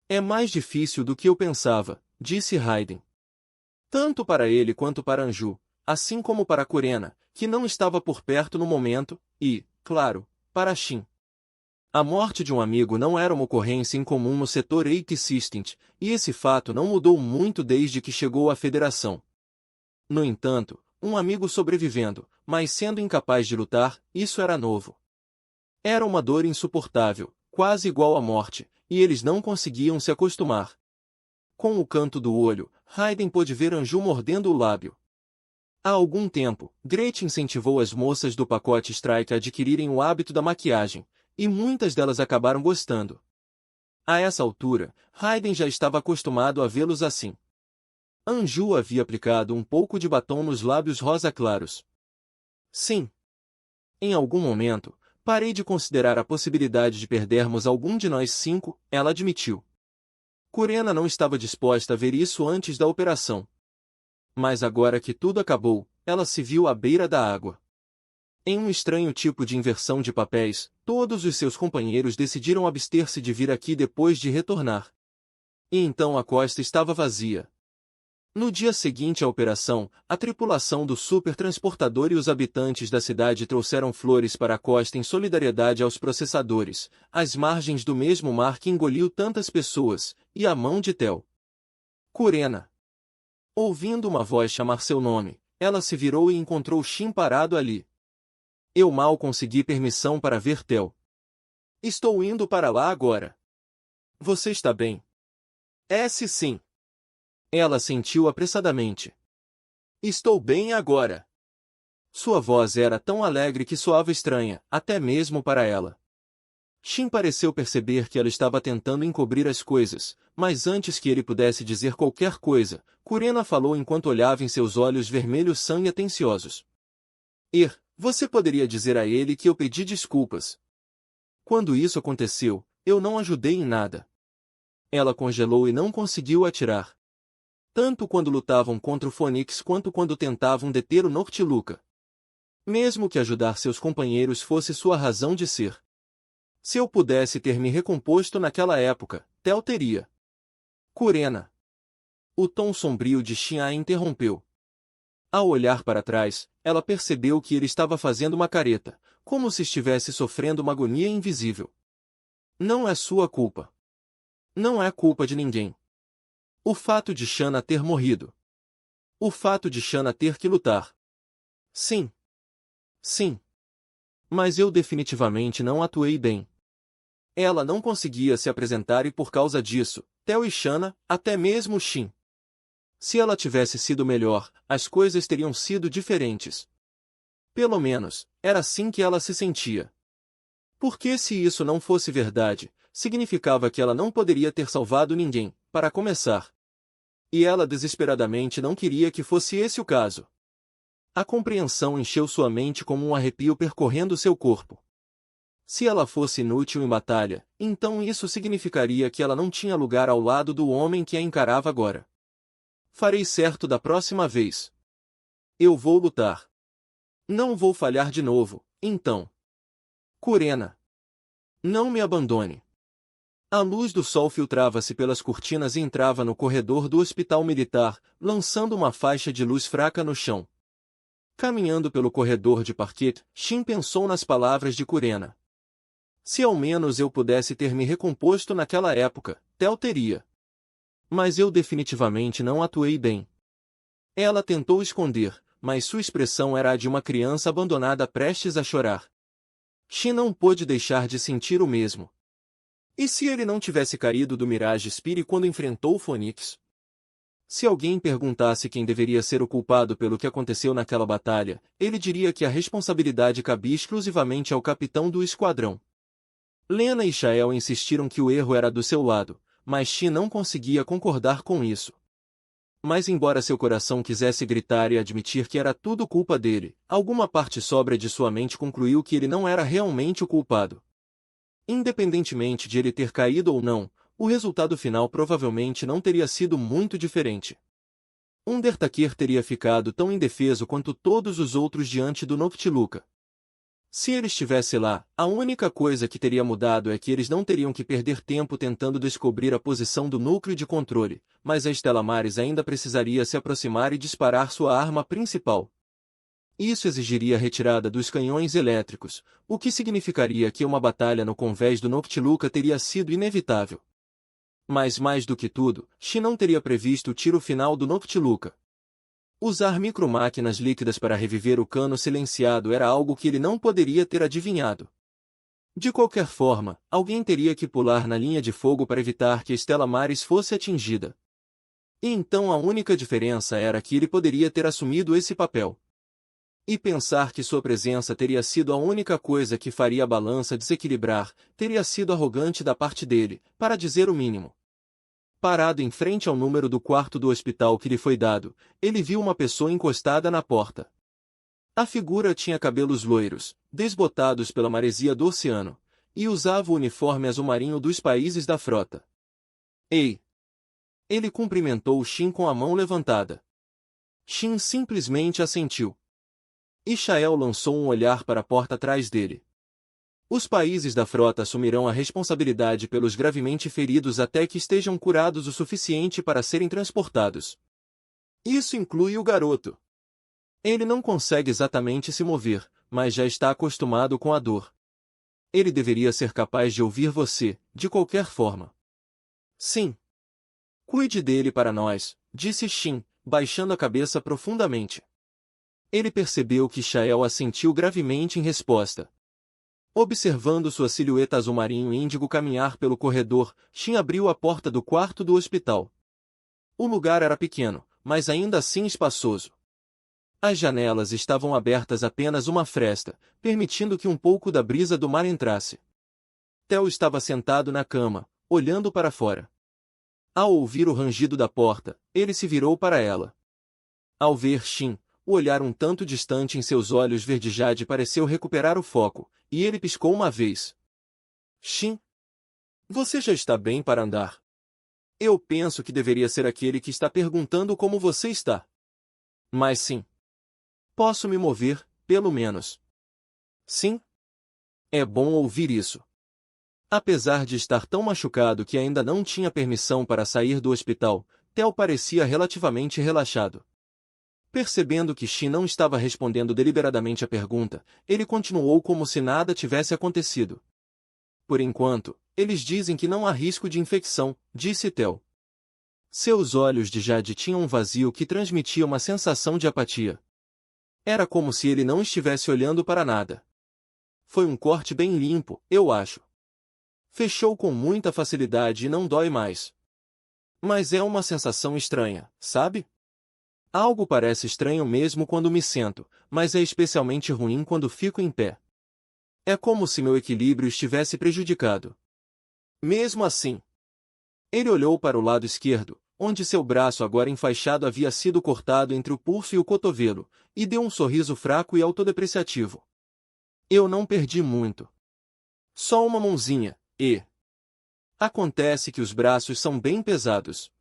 É mais difícil do que eu pensava, disse Raiden. Tanto para ele quanto para Anju, assim como para Kurena, que não estava por perto no momento, e, claro, para Shin. A morte de um amigo não era uma ocorrência incomum no setor 8 System, e esse fato não mudou muito desde que chegou à Federação. No entanto, um amigo sobrevivendo, mas sendo incapaz de lutar, isso era novo. Era uma dor insuportável, quase igual à morte, e eles não conseguiam se acostumar. Com o canto do olho, Raiden pôde ver Anju mordendo o lábio. Há algum tempo, Gretchen incentivou as moças do pacote Strike a adquirirem o hábito da maquiagem, e muitas delas acabaram gostando. A essa altura, Raiden já estava acostumado a vê-los assim. Anju havia aplicado um pouco de batom nos lábios rosa claros. Sim. Em algum momento, parei de considerar a possibilidade de perdermos algum de nós 5, ela admitiu. Kurena não estava disposta a ver isso antes da operação. Mas agora que tudo acabou, ela se viu à beira da água. Em um estranho tipo de inversão de papéis, todos os seus companheiros decidiram abster-se de vir aqui depois de retornar. E então a costa estava vazia. No dia seguinte à operação, a tripulação do supertransportador e os habitantes da cidade trouxeram flores para a costa em solidariedade aos processadores, às margens do mesmo mar que engoliu tantas pessoas, e à mão de Tel. Kurena. Ouvindo uma voz chamar seu nome, ela se virou e encontrou Shin parado ali. Eu mal consegui permissão para ver Tel. Estou indo para lá agora. Você está bem? Sim. Ela sentiu apressadamente. Estou bem agora. Sua voz era tão alegre que soava estranha, até mesmo para ela. Shin pareceu perceber que ela estava tentando encobrir as coisas, mas antes que ele pudesse dizer qualquer coisa, Kurena falou enquanto olhava em seus olhos vermelhos sangue atenciosos. Você poderia dizer a ele que eu pedi desculpas. Quando isso aconteceu, eu não ajudei em nada. Ela congelou e não conseguiu atirar. Tanto quando lutavam contra o Fônix quanto quando tentavam deter o Noctiluca. Mesmo que ajudar seus companheiros fosse sua razão de ser. Se eu pudesse ter me recomposto naquela época, Tel teria. Kurena. O tom sombrio de Shin a interrompeu. Ao olhar para trás, ela percebeu que ele estava fazendo uma careta, como se estivesse sofrendo uma agonia invisível. Não é sua culpa. Não é culpa de ninguém. O fato de Shanna ter morrido. O fato de Shanna ter que lutar. Sim. Sim. Mas eu definitivamente não atuei bem. Ela não conseguia se apresentar e por causa disso, Tel e Shanna, até mesmo Shin. Se ela tivesse sido melhor, as coisas teriam sido diferentes. Pelo menos, era assim que ela se sentia. Porque se isso não fosse verdade, significava que ela não poderia ter salvado ninguém, para começar. E ela desesperadamente não queria que fosse esse o caso. A compreensão encheu sua mente como um arrepio percorrendo seu corpo. Se ela fosse inútil em batalha, então isso significaria que ela não tinha lugar ao lado do homem que a encarava agora. Farei certo da próxima vez. Eu vou lutar. Não vou falhar de novo, então. Kurena. Não me abandone. A luz do sol filtrava-se pelas cortinas e entrava no corredor do hospital militar, lançando uma faixa de luz fraca no chão. Caminhando pelo corredor de parquet, Shin pensou nas palavras de Kurena. Se ao menos eu pudesse ter me recomposto naquela época, Tel teria. Mas eu definitivamente não atuei bem. Ela tentou esconder, mas sua expressão era a de uma criança abandonada prestes a chorar. Shin não pôde deixar de sentir o mesmo. E se ele não tivesse caído do Mirage Spirit quando enfrentou o Fônix? Se alguém perguntasse quem deveria ser o culpado pelo que aconteceu naquela batalha, ele diria que a responsabilidade cabia exclusivamente ao capitão do esquadrão. Lena e Shael insistiram que o erro era do seu lado, mas Shin não conseguia concordar com isso. Mas embora seu coração quisesse gritar e admitir que era tudo culpa dele, alguma parte sóbria de sua mente concluiu que ele não era realmente o culpado. Independentemente de ele ter caído ou não, o resultado final provavelmente não teria sido muito diferente. Undertaker teria ficado tão indefeso quanto todos os outros diante do Noctiluca. Se ele estivesse lá, a única coisa que teria mudado é que eles não teriam que perder tempo tentando descobrir a posição do núcleo de controle, mas a Stella Maris ainda precisaria se aproximar e disparar sua arma principal. Isso exigiria a retirada dos canhões elétricos, o que significaria que uma batalha no convés do Noctiluca teria sido inevitável. Mas mais do que tudo, Shin não teria previsto o tiro final do Noctiluca. Usar micromáquinas líquidas para reviver o cano silenciado era algo que ele não poderia ter adivinhado. De qualquer forma, alguém teria que pular na linha de fogo para evitar que Stella Maris fosse atingida. E então a única diferença era que ele poderia ter assumido esse papel. E pensar que sua presença teria sido a única coisa que faria a balança desequilibrar, teria sido arrogante da parte dele, para dizer o mínimo. Parado em frente ao número do quarto do hospital que lhe foi dado, ele viu uma pessoa encostada na porta. A figura tinha cabelos loiros, desbotados pela maresia do oceano, e usava o uniforme azul marinho dos países da frota. Ei! Ele cumprimentou Shin com a mão levantada. Shin simplesmente assentiu. Ishael lançou um olhar para a porta atrás dele. Os países da frota assumirão a responsabilidade pelos gravemente feridos até que estejam curados o suficiente para serem transportados. Isso inclui o garoto. Ele não consegue exatamente se mover, mas já está acostumado com a dor. Ele deveria ser capaz de ouvir você, de qualquer forma. Sim. Cuide dele para nós, disse Shin, baixando a cabeça profundamente. Ele percebeu que Shael assentiu gravemente em resposta. Observando sua silhueta azul marinho índigo caminhar pelo corredor, Shin abriu a porta do quarto do hospital. O lugar era pequeno, mas ainda assim espaçoso. As janelas estavam abertas apenas uma fresta, permitindo que um pouco da brisa do mar entrasse. Theo estava sentado na cama, olhando para fora. Ao ouvir o rangido da porta, ele se virou para ela. Ao ver Shin, o olhar um tanto distante em seus olhos verde-jade pareceu recuperar o foco, e ele piscou uma vez. Shin, você já está bem para andar? Eu penso que deveria ser aquele que está perguntando como você está. Mas sim. Posso me mover, pelo menos. Sim? É bom ouvir isso. Apesar de estar tão machucado que ainda não tinha permissão para sair do hospital, Theo parecia relativamente relaxado. Percebendo que Shin não estava respondendo deliberadamente a pergunta, ele continuou como se nada tivesse acontecido. Por enquanto, eles dizem que não há risco de infecção, disse Theo. Seus olhos de Jade tinham um vazio que transmitia uma sensação de apatia. Era como se ele não estivesse olhando para nada. Foi um corte bem limpo, eu acho. Fechou com muita facilidade e não dói mais. Mas é uma sensação estranha, sabe? Algo parece estranho mesmo quando me sento, mas é especialmente ruim quando fico em pé. É como se meu equilíbrio estivesse prejudicado. Mesmo assim. Ele olhou para o lado esquerdo, onde seu braço agora enfaixado havia sido cortado entre o pulso e o cotovelo, e deu um sorriso fraco e autodepreciativo. Eu não perdi muito. Só uma mãozinha, e... Acontece que os braços são bem pesados.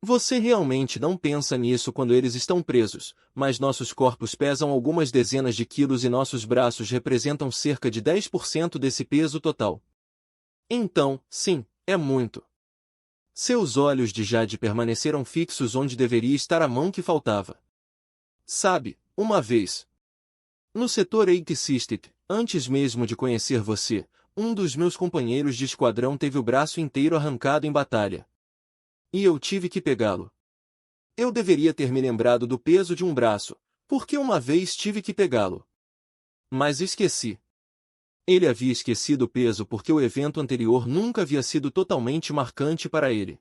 Você realmente não pensa nisso quando eles estão presos, mas nossos corpos pesam algumas dezenas de quilos e nossos braços representam cerca de 10% desse peso total. Então, sim, é muito. Seus olhos de Jade permaneceram fixos onde deveria estar a mão que faltava. Sabe, uma vez. No setor 80 antes mesmo de conhecer você, um dos meus companheiros de esquadrão teve o braço inteiro arrancado em batalha. E eu tive que pegá-lo. Eu deveria ter me lembrado do peso de um braço, porque uma vez tive que pegá-lo. Mas esqueci. Ele havia esquecido o peso porque o evento anterior nunca havia sido totalmente marcante para ele.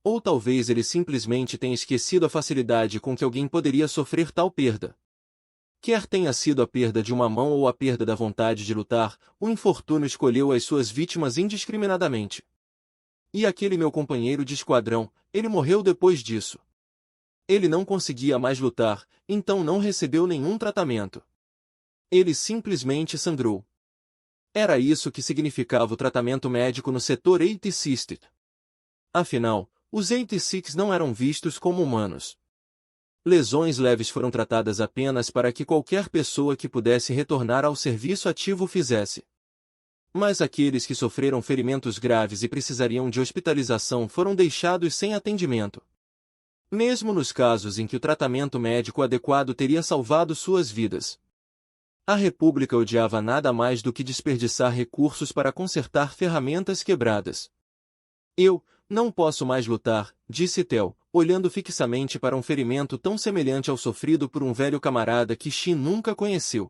Ou talvez ele simplesmente tenha esquecido a facilidade com que alguém poderia sofrer tal perda. Quer tenha sido a perda de uma mão ou a perda da vontade de lutar, o infortúnio escolheu as suas vítimas indiscriminadamente. E aquele meu companheiro de esquadrão, ele morreu depois disso. Ele não conseguia mais lutar, então não recebeu nenhum tratamento. Ele simplesmente sangrou. Era isso que significava o tratamento médico no setor 86. Afinal, os 86 não eram vistos como humanos. Lesões leves foram tratadas apenas para que qualquer pessoa que pudesse retornar ao serviço ativo o fizesse. Mas aqueles que sofreram ferimentos graves e precisariam de hospitalização foram deixados sem atendimento. Mesmo nos casos em que o tratamento médico adequado teria salvado suas vidas. A República odiava nada mais do que desperdiçar recursos para consertar ferramentas quebradas. Eu não posso mais lutar, disse Theo, olhando fixamente para um ferimento tão semelhante ao sofrido por um velho camarada que Shin nunca conheceu.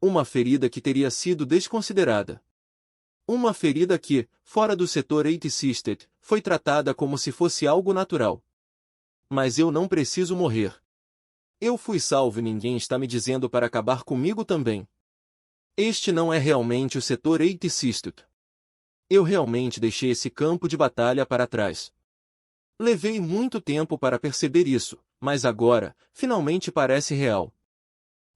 Uma ferida que teria sido desconsiderada. Uma ferida que, fora do setor 86, foi tratada como se fosse algo natural. Mas eu não preciso morrer. Eu fui salvo e ninguém está me dizendo para acabar comigo também. Este não é realmente o setor 86. Eu realmente deixei esse campo de batalha para trás. Levei muito tempo para perceber isso, mas agora, finalmente parece real.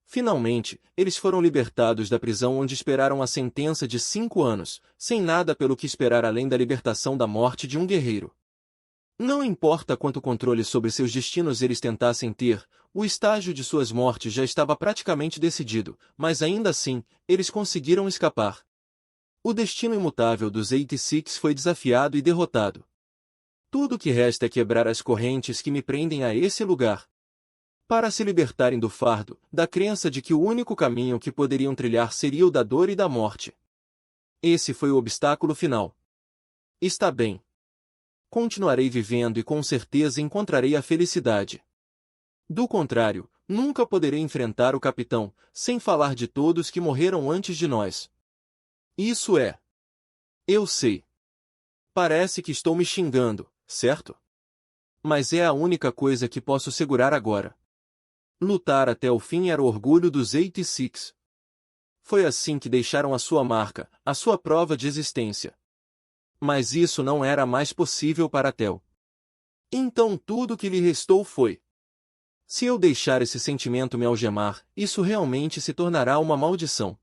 Finalmente, eles foram libertados da prisão onde esperaram a sentença de 5 anos, sem nada pelo que esperar além da libertação da morte de um guerreiro. Não importa quanto controle sobre seus destinos eles tentassem ter, o estágio de suas mortes já estava praticamente decidido, mas ainda assim, eles conseguiram escapar. O destino imutável dos 86 foi desafiado e derrotado. Tudo o que resta é quebrar as correntes que me prendem a esse lugar. Para se libertarem do fardo, da crença de que o único caminho que poderiam trilhar seria o da dor e da morte. Esse foi o obstáculo final. Está bem. Continuarei vivendo e com certeza encontrarei a felicidade. Do contrário, nunca poderei enfrentar o capitão, sem falar de todos que morreram antes de nós. Isso é. Eu sei. Parece que estou me xingando, certo? Mas é a única coisa que posso segurar agora. Lutar até o fim era o orgulho dos 86. Foi assim que deixaram a sua marca, a sua prova de existência. Mas isso não era mais possível para Tel. Então tudo que lhe restou foi: se eu deixar esse sentimento me algemar, isso realmente se tornará uma maldição.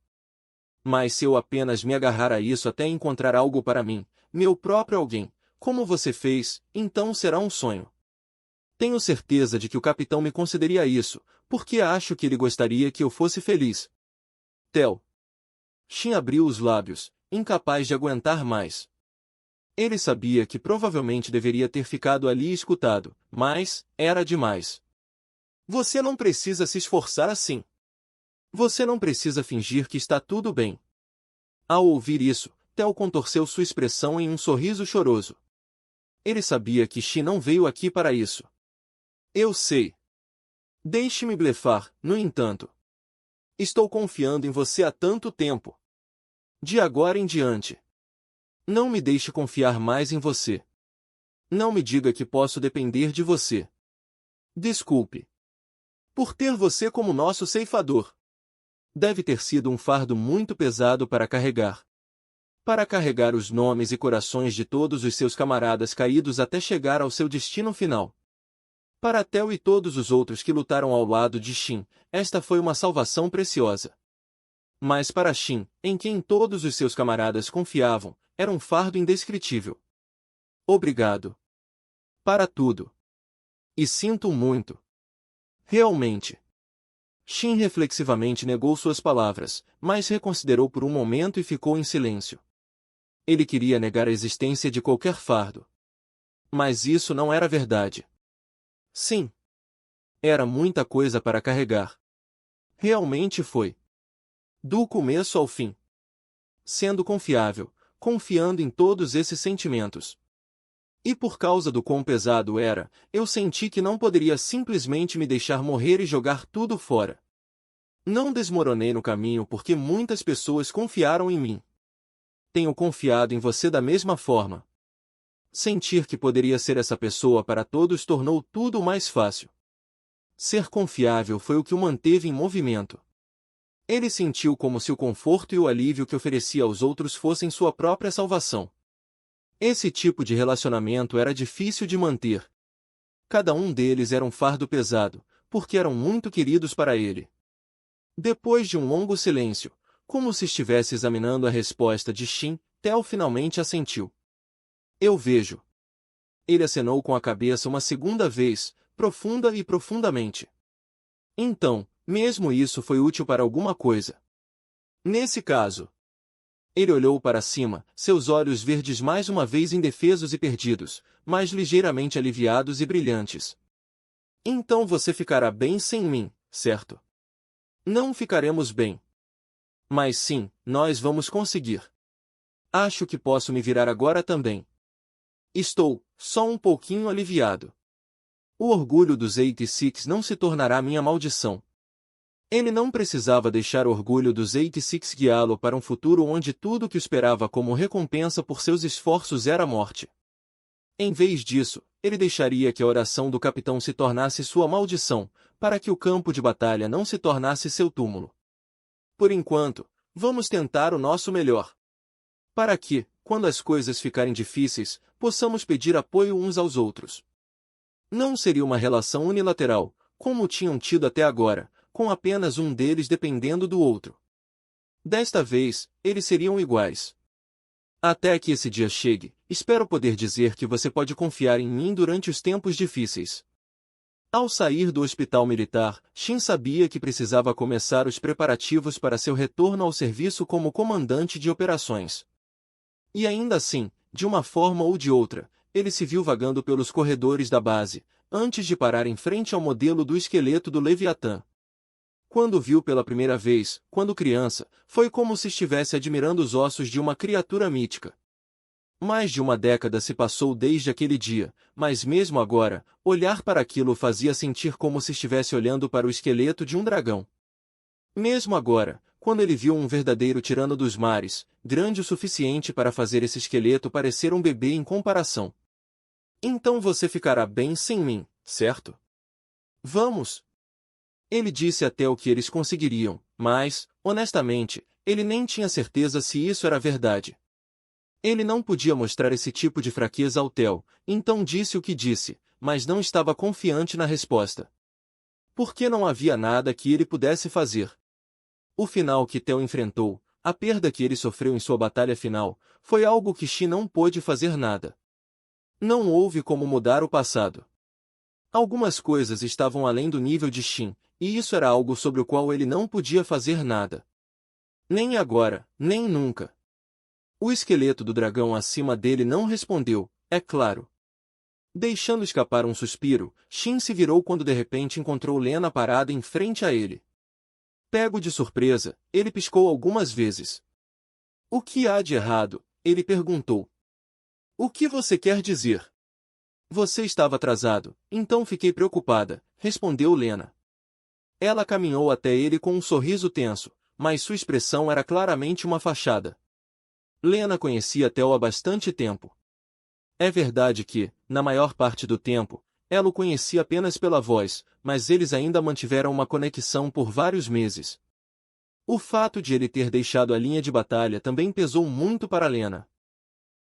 Mas se eu apenas me agarrar a isso até encontrar algo para mim, meu próprio alguém, como você fez, então será um sonho. Tenho certeza de que o capitão me concederia isso, porque acho que ele gostaria que eu fosse feliz. Tel. Shin abriu os lábios, incapaz de aguentar mais. Ele sabia que provavelmente deveria ter ficado ali e escutado, mas era demais. Você não precisa se esforçar assim. Você não precisa fingir que está tudo bem. Ao ouvir isso, Tel contorceu sua expressão em um sorriso choroso. Ele sabia que Shin não veio aqui para isso. Eu sei. Deixe-me blefar, no entanto. Estou confiando em você há tanto tempo. De agora em diante. Não me deixe confiar mais em você. Não me diga que posso depender de você. Desculpe. Por ter você como nosso ceifador. Deve ter sido um fardo muito pesado para carregar. Para carregar os nomes e corações de todos os seus camaradas caídos até chegar ao seu destino final. Para Tel e todos os outros que lutaram ao lado de Shin, esta foi uma salvação preciosa. Mas para Shin, em quem todos os seus camaradas confiavam, era um fardo indescritível. Obrigado. Para tudo. E sinto muito. Realmente. Shin reflexivamente negou suas palavras, mas reconsiderou por um momento e ficou em silêncio. Ele queria negar a existência de qualquer fardo. Mas isso não era verdade. Sim. Era muita coisa para carregar. Realmente foi. Do começo ao fim. Sendo confiável, confiando em todos esses sentimentos. E por causa do quão pesado era, eu senti que não poderia simplesmente me deixar morrer e jogar tudo fora. Não desmoronei no caminho porque muitas pessoas confiaram em mim. Tenho confiado em você da mesma forma. Sentir que poderia ser essa pessoa para todos tornou tudo mais fácil. Ser confiável foi o que o manteve em movimento. Ele sentiu como se o conforto e o alívio que oferecia aos outros fossem sua própria salvação. Esse tipo de relacionamento era difícil de manter. Cada um deles era um fardo pesado, porque eram muito queridos para ele. Depois de um longo silêncio, como se estivesse examinando a resposta de Shin, Tel finalmente assentiu. Eu vejo. Ele acenou com a cabeça uma segunda vez, profunda e profundamente. Então, mesmo isso foi útil para alguma coisa. Nesse caso. Ele olhou para cima, seus olhos verdes mais uma vez indefesos e perdidos, mas ligeiramente aliviados e brilhantes. Então você ficará bem sem mim, certo? Não ficaremos bem. Mas sim, nós vamos conseguir. Acho que posso me virar agora também. Estou, só um pouquinho aliviado. O orgulho dos 86 não se tornará minha maldição. Ele não precisava deixar o orgulho dos 86 guiá-lo para um futuro onde tudo que o esperava como recompensa por seus esforços era a morte. Em vez disso, ele deixaria que a oração do capitão se tornasse sua maldição, para que o campo de batalha não se tornasse seu túmulo. Por enquanto, vamos tentar o nosso melhor. Para que, quando as coisas ficarem difíceis, possamos pedir apoio uns aos outros. Não seria uma relação unilateral, como tinham tido até agora, com apenas um deles dependendo do outro. Desta vez, eles seriam iguais. Até que esse dia chegue, espero poder dizer que você pode confiar em mim durante os tempos difíceis. Ao sair do hospital militar, Shin sabia que precisava começar os preparativos para seu retorno ao serviço como comandante de operações. E ainda assim, de uma forma ou de outra, ele se viu vagando pelos corredores da base, antes de parar em frente ao modelo do esqueleto do Leviatã. Quando o viu pela primeira vez, quando criança, foi como se estivesse admirando os ossos de uma criatura mítica. Mais de uma década se passou desde aquele dia, mas mesmo agora, olhar para aquilo o fazia sentir como se estivesse olhando para o esqueleto de um dragão. Mesmo agora, quando ele viu um verdadeiro tirano dos mares, grande o suficiente para fazer esse esqueleto parecer um bebê em comparação. Então você ficará bem sem mim, certo? Vamos! Ele disse até o que eles conseguiriam, mas, honestamente, ele nem tinha certeza se isso era verdade. Ele não podia mostrar esse tipo de fraqueza ao Theo, então disse o que disse, mas não estava confiante na resposta. Porque não havia nada que ele pudesse fazer. O final que Theo enfrentou, a perda que ele sofreu em sua batalha final, foi algo que Shin não pôde fazer nada. Não houve como mudar o passado. Algumas coisas estavam além do nível de Shin, e isso era algo sobre o qual ele não podia fazer nada. Nem agora, nem nunca. O esqueleto do dragão acima dele não respondeu, é claro. Deixando escapar um suspiro, Shin se virou quando de repente encontrou Lena parada em frente a ele. Pego de surpresa, ele piscou algumas vezes. O que há de errado? Ele perguntou. O que você quer dizer? Você estava atrasado, então fiquei preocupada, respondeu Lena. Ela caminhou até ele com um sorriso tenso, mas sua expressão era claramente uma fachada. Lena conhecia Theo há bastante tempo. É verdade que, na maior parte do tempo, ela o conhecia apenas pela voz, mas eles ainda mantiveram uma conexão por vários meses. O fato de ele ter deixado a linha de batalha também pesou muito para Lena.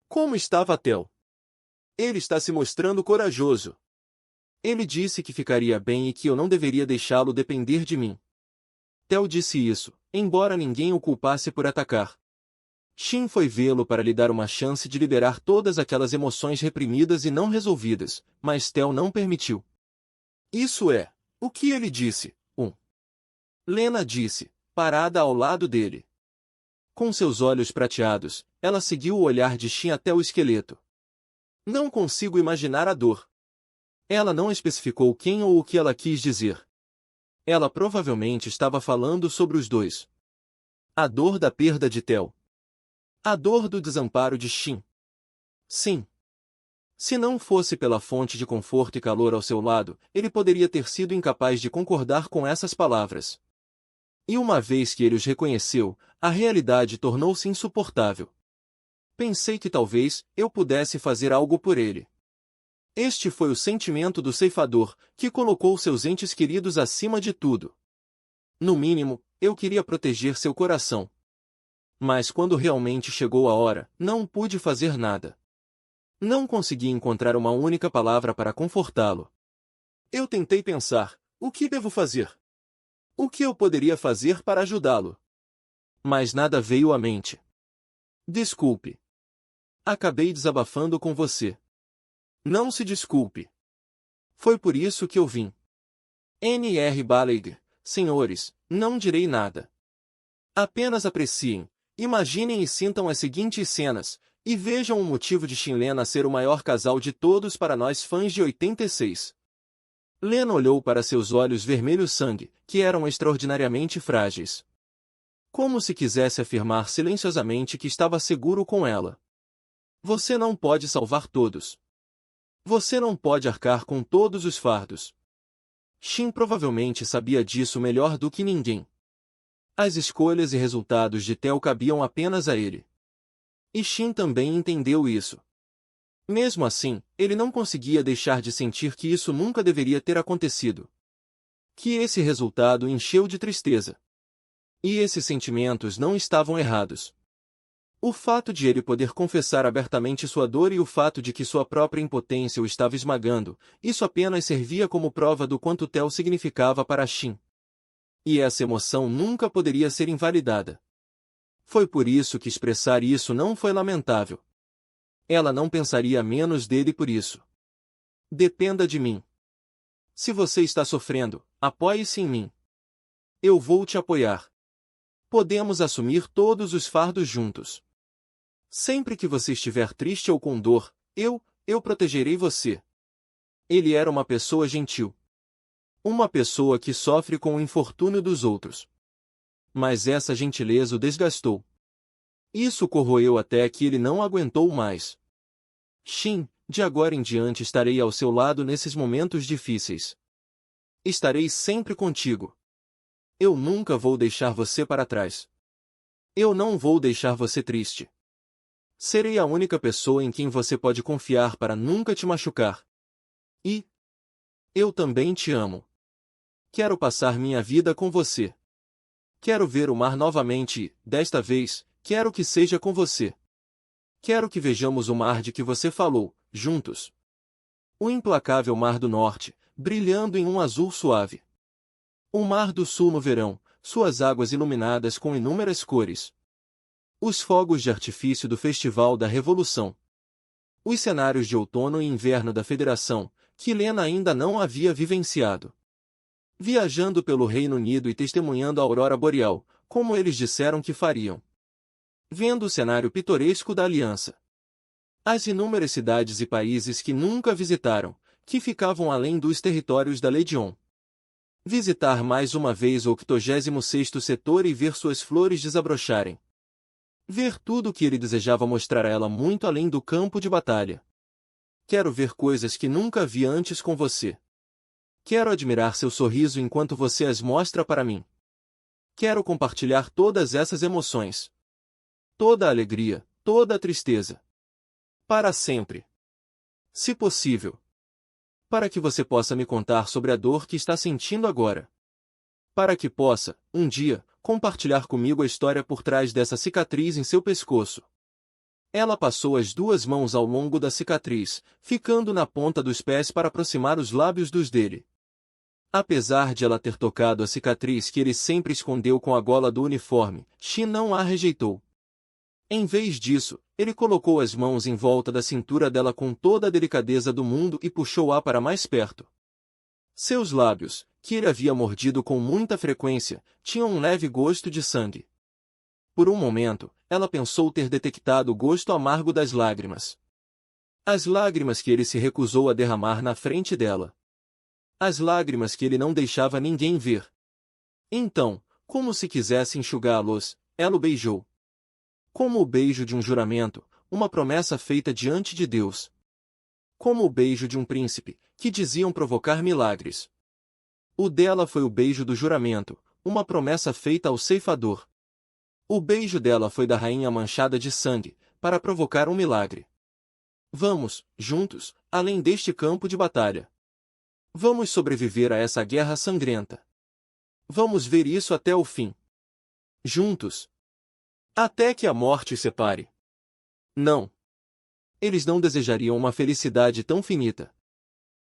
Como estava Theo? Ele está se mostrando corajoso. Ele disse que ficaria bem e que eu não deveria deixá-lo depender de mim. Theo disse isso, embora ninguém o culpasse por atacar. Shin foi vê-lo para lhe dar uma chance de liberar todas aquelas emoções reprimidas e não resolvidas, mas Theo não permitiu. Isso é, o que ele disse, Lena disse, parada ao lado dele. Com seus olhos prateados, ela seguiu o olhar de Shin até o esqueleto. Não consigo imaginar a dor. Ela não especificou quem ou o que ela quis dizer. Ela provavelmente estava falando sobre os dois. A dor da perda de Theo. A dor do desamparo de Shin. Sim. Se não fosse pela fonte de conforto e calor ao seu lado, ele poderia ter sido incapaz de concordar com essas palavras. E uma vez que ele os reconheceu, a realidade tornou-se insuportável. Pensei que talvez eu pudesse fazer algo por ele. Este foi o sentimento do ceifador, que colocou seus entes queridos acima de tudo. No mínimo, eu queria proteger seu coração. Mas quando realmente chegou a hora, não pude fazer nada. Não consegui encontrar uma única palavra para confortá-lo. Eu tentei pensar, o que devo fazer? O que eu poderia fazer para ajudá-lo? Mas nada veio à mente. Desculpe. Acabei desabafando com você. Não se desculpe. Foi por isso que eu vim. N.R. Balaguer, senhores, não direi nada. Apenas apreciem. Imaginem e sintam as seguintes cenas, e vejam o motivo de Shin e Lena ser o maior casal de todos para nós fãs de 86. Lena olhou para seus olhos vermelhos sangue, que eram extraordinariamente frágeis. Como se quisesse afirmar silenciosamente que estava seguro com ela. Você não pode salvar todos. Você não pode arcar com todos os fardos. Shin provavelmente sabia disso melhor do que ninguém. As escolhas e resultados de Theo cabiam apenas a ele. E Shin também entendeu isso. Mesmo assim, ele não conseguia deixar de sentir que isso nunca deveria ter acontecido. Que esse resultado o encheu de tristeza. E esses sentimentos não estavam errados. O fato de ele poder confessar abertamente sua dor e o fato de que sua própria impotência o estava esmagando, isso apenas servia como prova do quanto Theo significava para Shin. E essa emoção nunca poderia ser invalidada. Foi por isso que expressar isso não foi lamentável. Ela não pensaria menos dele por isso. Dependa de mim. Se você está sofrendo, apoie-se em mim. Eu vou te apoiar. Podemos assumir todos os fardos juntos. Sempre que você estiver triste ou com dor, eu protegerei você. Ele era uma pessoa gentil. Uma pessoa que sofre com o infortúnio dos outros. Mas essa gentileza o desgastou. Isso corroeu até que ele não aguentou mais. Shin, de agora em diante estarei ao seu lado nesses momentos difíceis. Estarei sempre contigo. Eu nunca vou deixar você para trás. Eu não vou deixar você triste. Serei a única pessoa em quem você pode confiar para nunca te machucar. E eu também te amo. Quero passar minha vida com você. Quero ver o mar novamente e, desta vez, quero que seja com você. Quero que vejamos o mar de que você falou, juntos. O implacável Mar do Norte, brilhando em um azul suave. O Mar do Sul no verão, suas águas iluminadas com inúmeras cores. Os fogos de artifício do Festival da Revolução. Os cenários de outono e inverno da Federação, que Lena ainda não havia vivenciado. Viajando pelo Reino Unido e testemunhando a aurora boreal, como eles disseram que fariam. Vendo o cenário pitoresco da Aliança. As inúmeras cidades e países que nunca visitaram, que ficavam além dos territórios da Legion. Visitar mais uma vez o 86º setor e ver suas flores desabrocharem. Ver tudo o que ele desejava mostrar a ela muito além do campo de batalha. Quero ver coisas que nunca vi antes com você. Quero admirar seu sorriso enquanto você as mostra para mim. Quero compartilhar todas essas emoções. Toda a alegria, toda a tristeza. Para sempre. Se possível. Para que você possa me contar sobre a dor que está sentindo agora. Para que possa, um dia, compartilhar comigo a história por trás dessa cicatriz em seu pescoço. Ela passou as duas mãos ao longo da cicatriz, ficando na ponta dos pés para aproximar os lábios dos dele. Apesar de ela ter tocado a cicatriz que ele sempre escondeu com a gola do uniforme, Shin não a rejeitou. Em vez disso, ele colocou as mãos em volta da cintura dela com toda a delicadeza do mundo e puxou-a para mais perto. Seus lábios, que ele havia mordido com muita frequência, tinham um leve gosto de sangue. Por um momento, ela pensou ter detectado o gosto amargo das lágrimas. As lágrimas que ele se recusou a derramar na frente dela. As lágrimas que ele não deixava ninguém ver. Então, como se quisesse enxugá-los, ela o beijou. Como o beijo de um juramento, uma promessa feita diante de Deus. Como o beijo de um príncipe, que diziam provocar milagres. O dela foi o beijo do juramento, uma promessa feita ao ceifador. O beijo dela foi da rainha manchada de sangue, para provocar um milagre. Vamos, juntos, além deste campo de batalha. Vamos sobreviver a essa guerra sangrenta. Vamos ver isso até o fim. Juntos. Até que a morte os separe. Não. Eles não desejariam uma felicidade tão finita.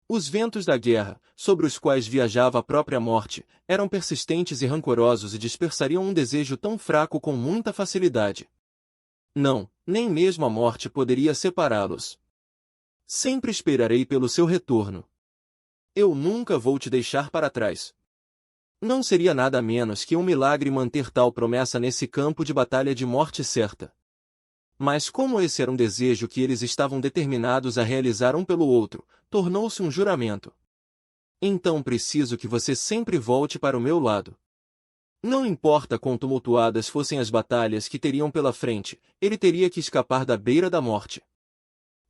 Os ventos da guerra, sobre os quais viajava a própria morte, eram persistentes e rancorosos e dispersariam um desejo tão fraco com muita facilidade. Não, nem mesmo a morte poderia separá-los. Sempre esperarei pelo seu retorno. Eu nunca vou te deixar para trás. Não seria nada menos que um milagre manter tal promessa nesse campo de batalha de morte certa. Mas como esse era um desejo que eles estavam determinados a realizar um pelo outro, tornou-se um juramento. Então preciso que você sempre volte para o meu lado. Não importa quão tumultuadas fossem as batalhas que teriam pela frente, ele teria que escapar da beira da morte.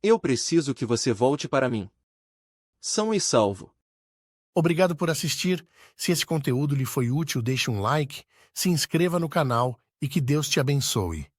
Eu preciso que você volte para mim. São e salvo. Obrigado por assistir. Se esse conteúdo lhe foi útil, deixe um like, se inscreva no canal e que Deus te abençoe.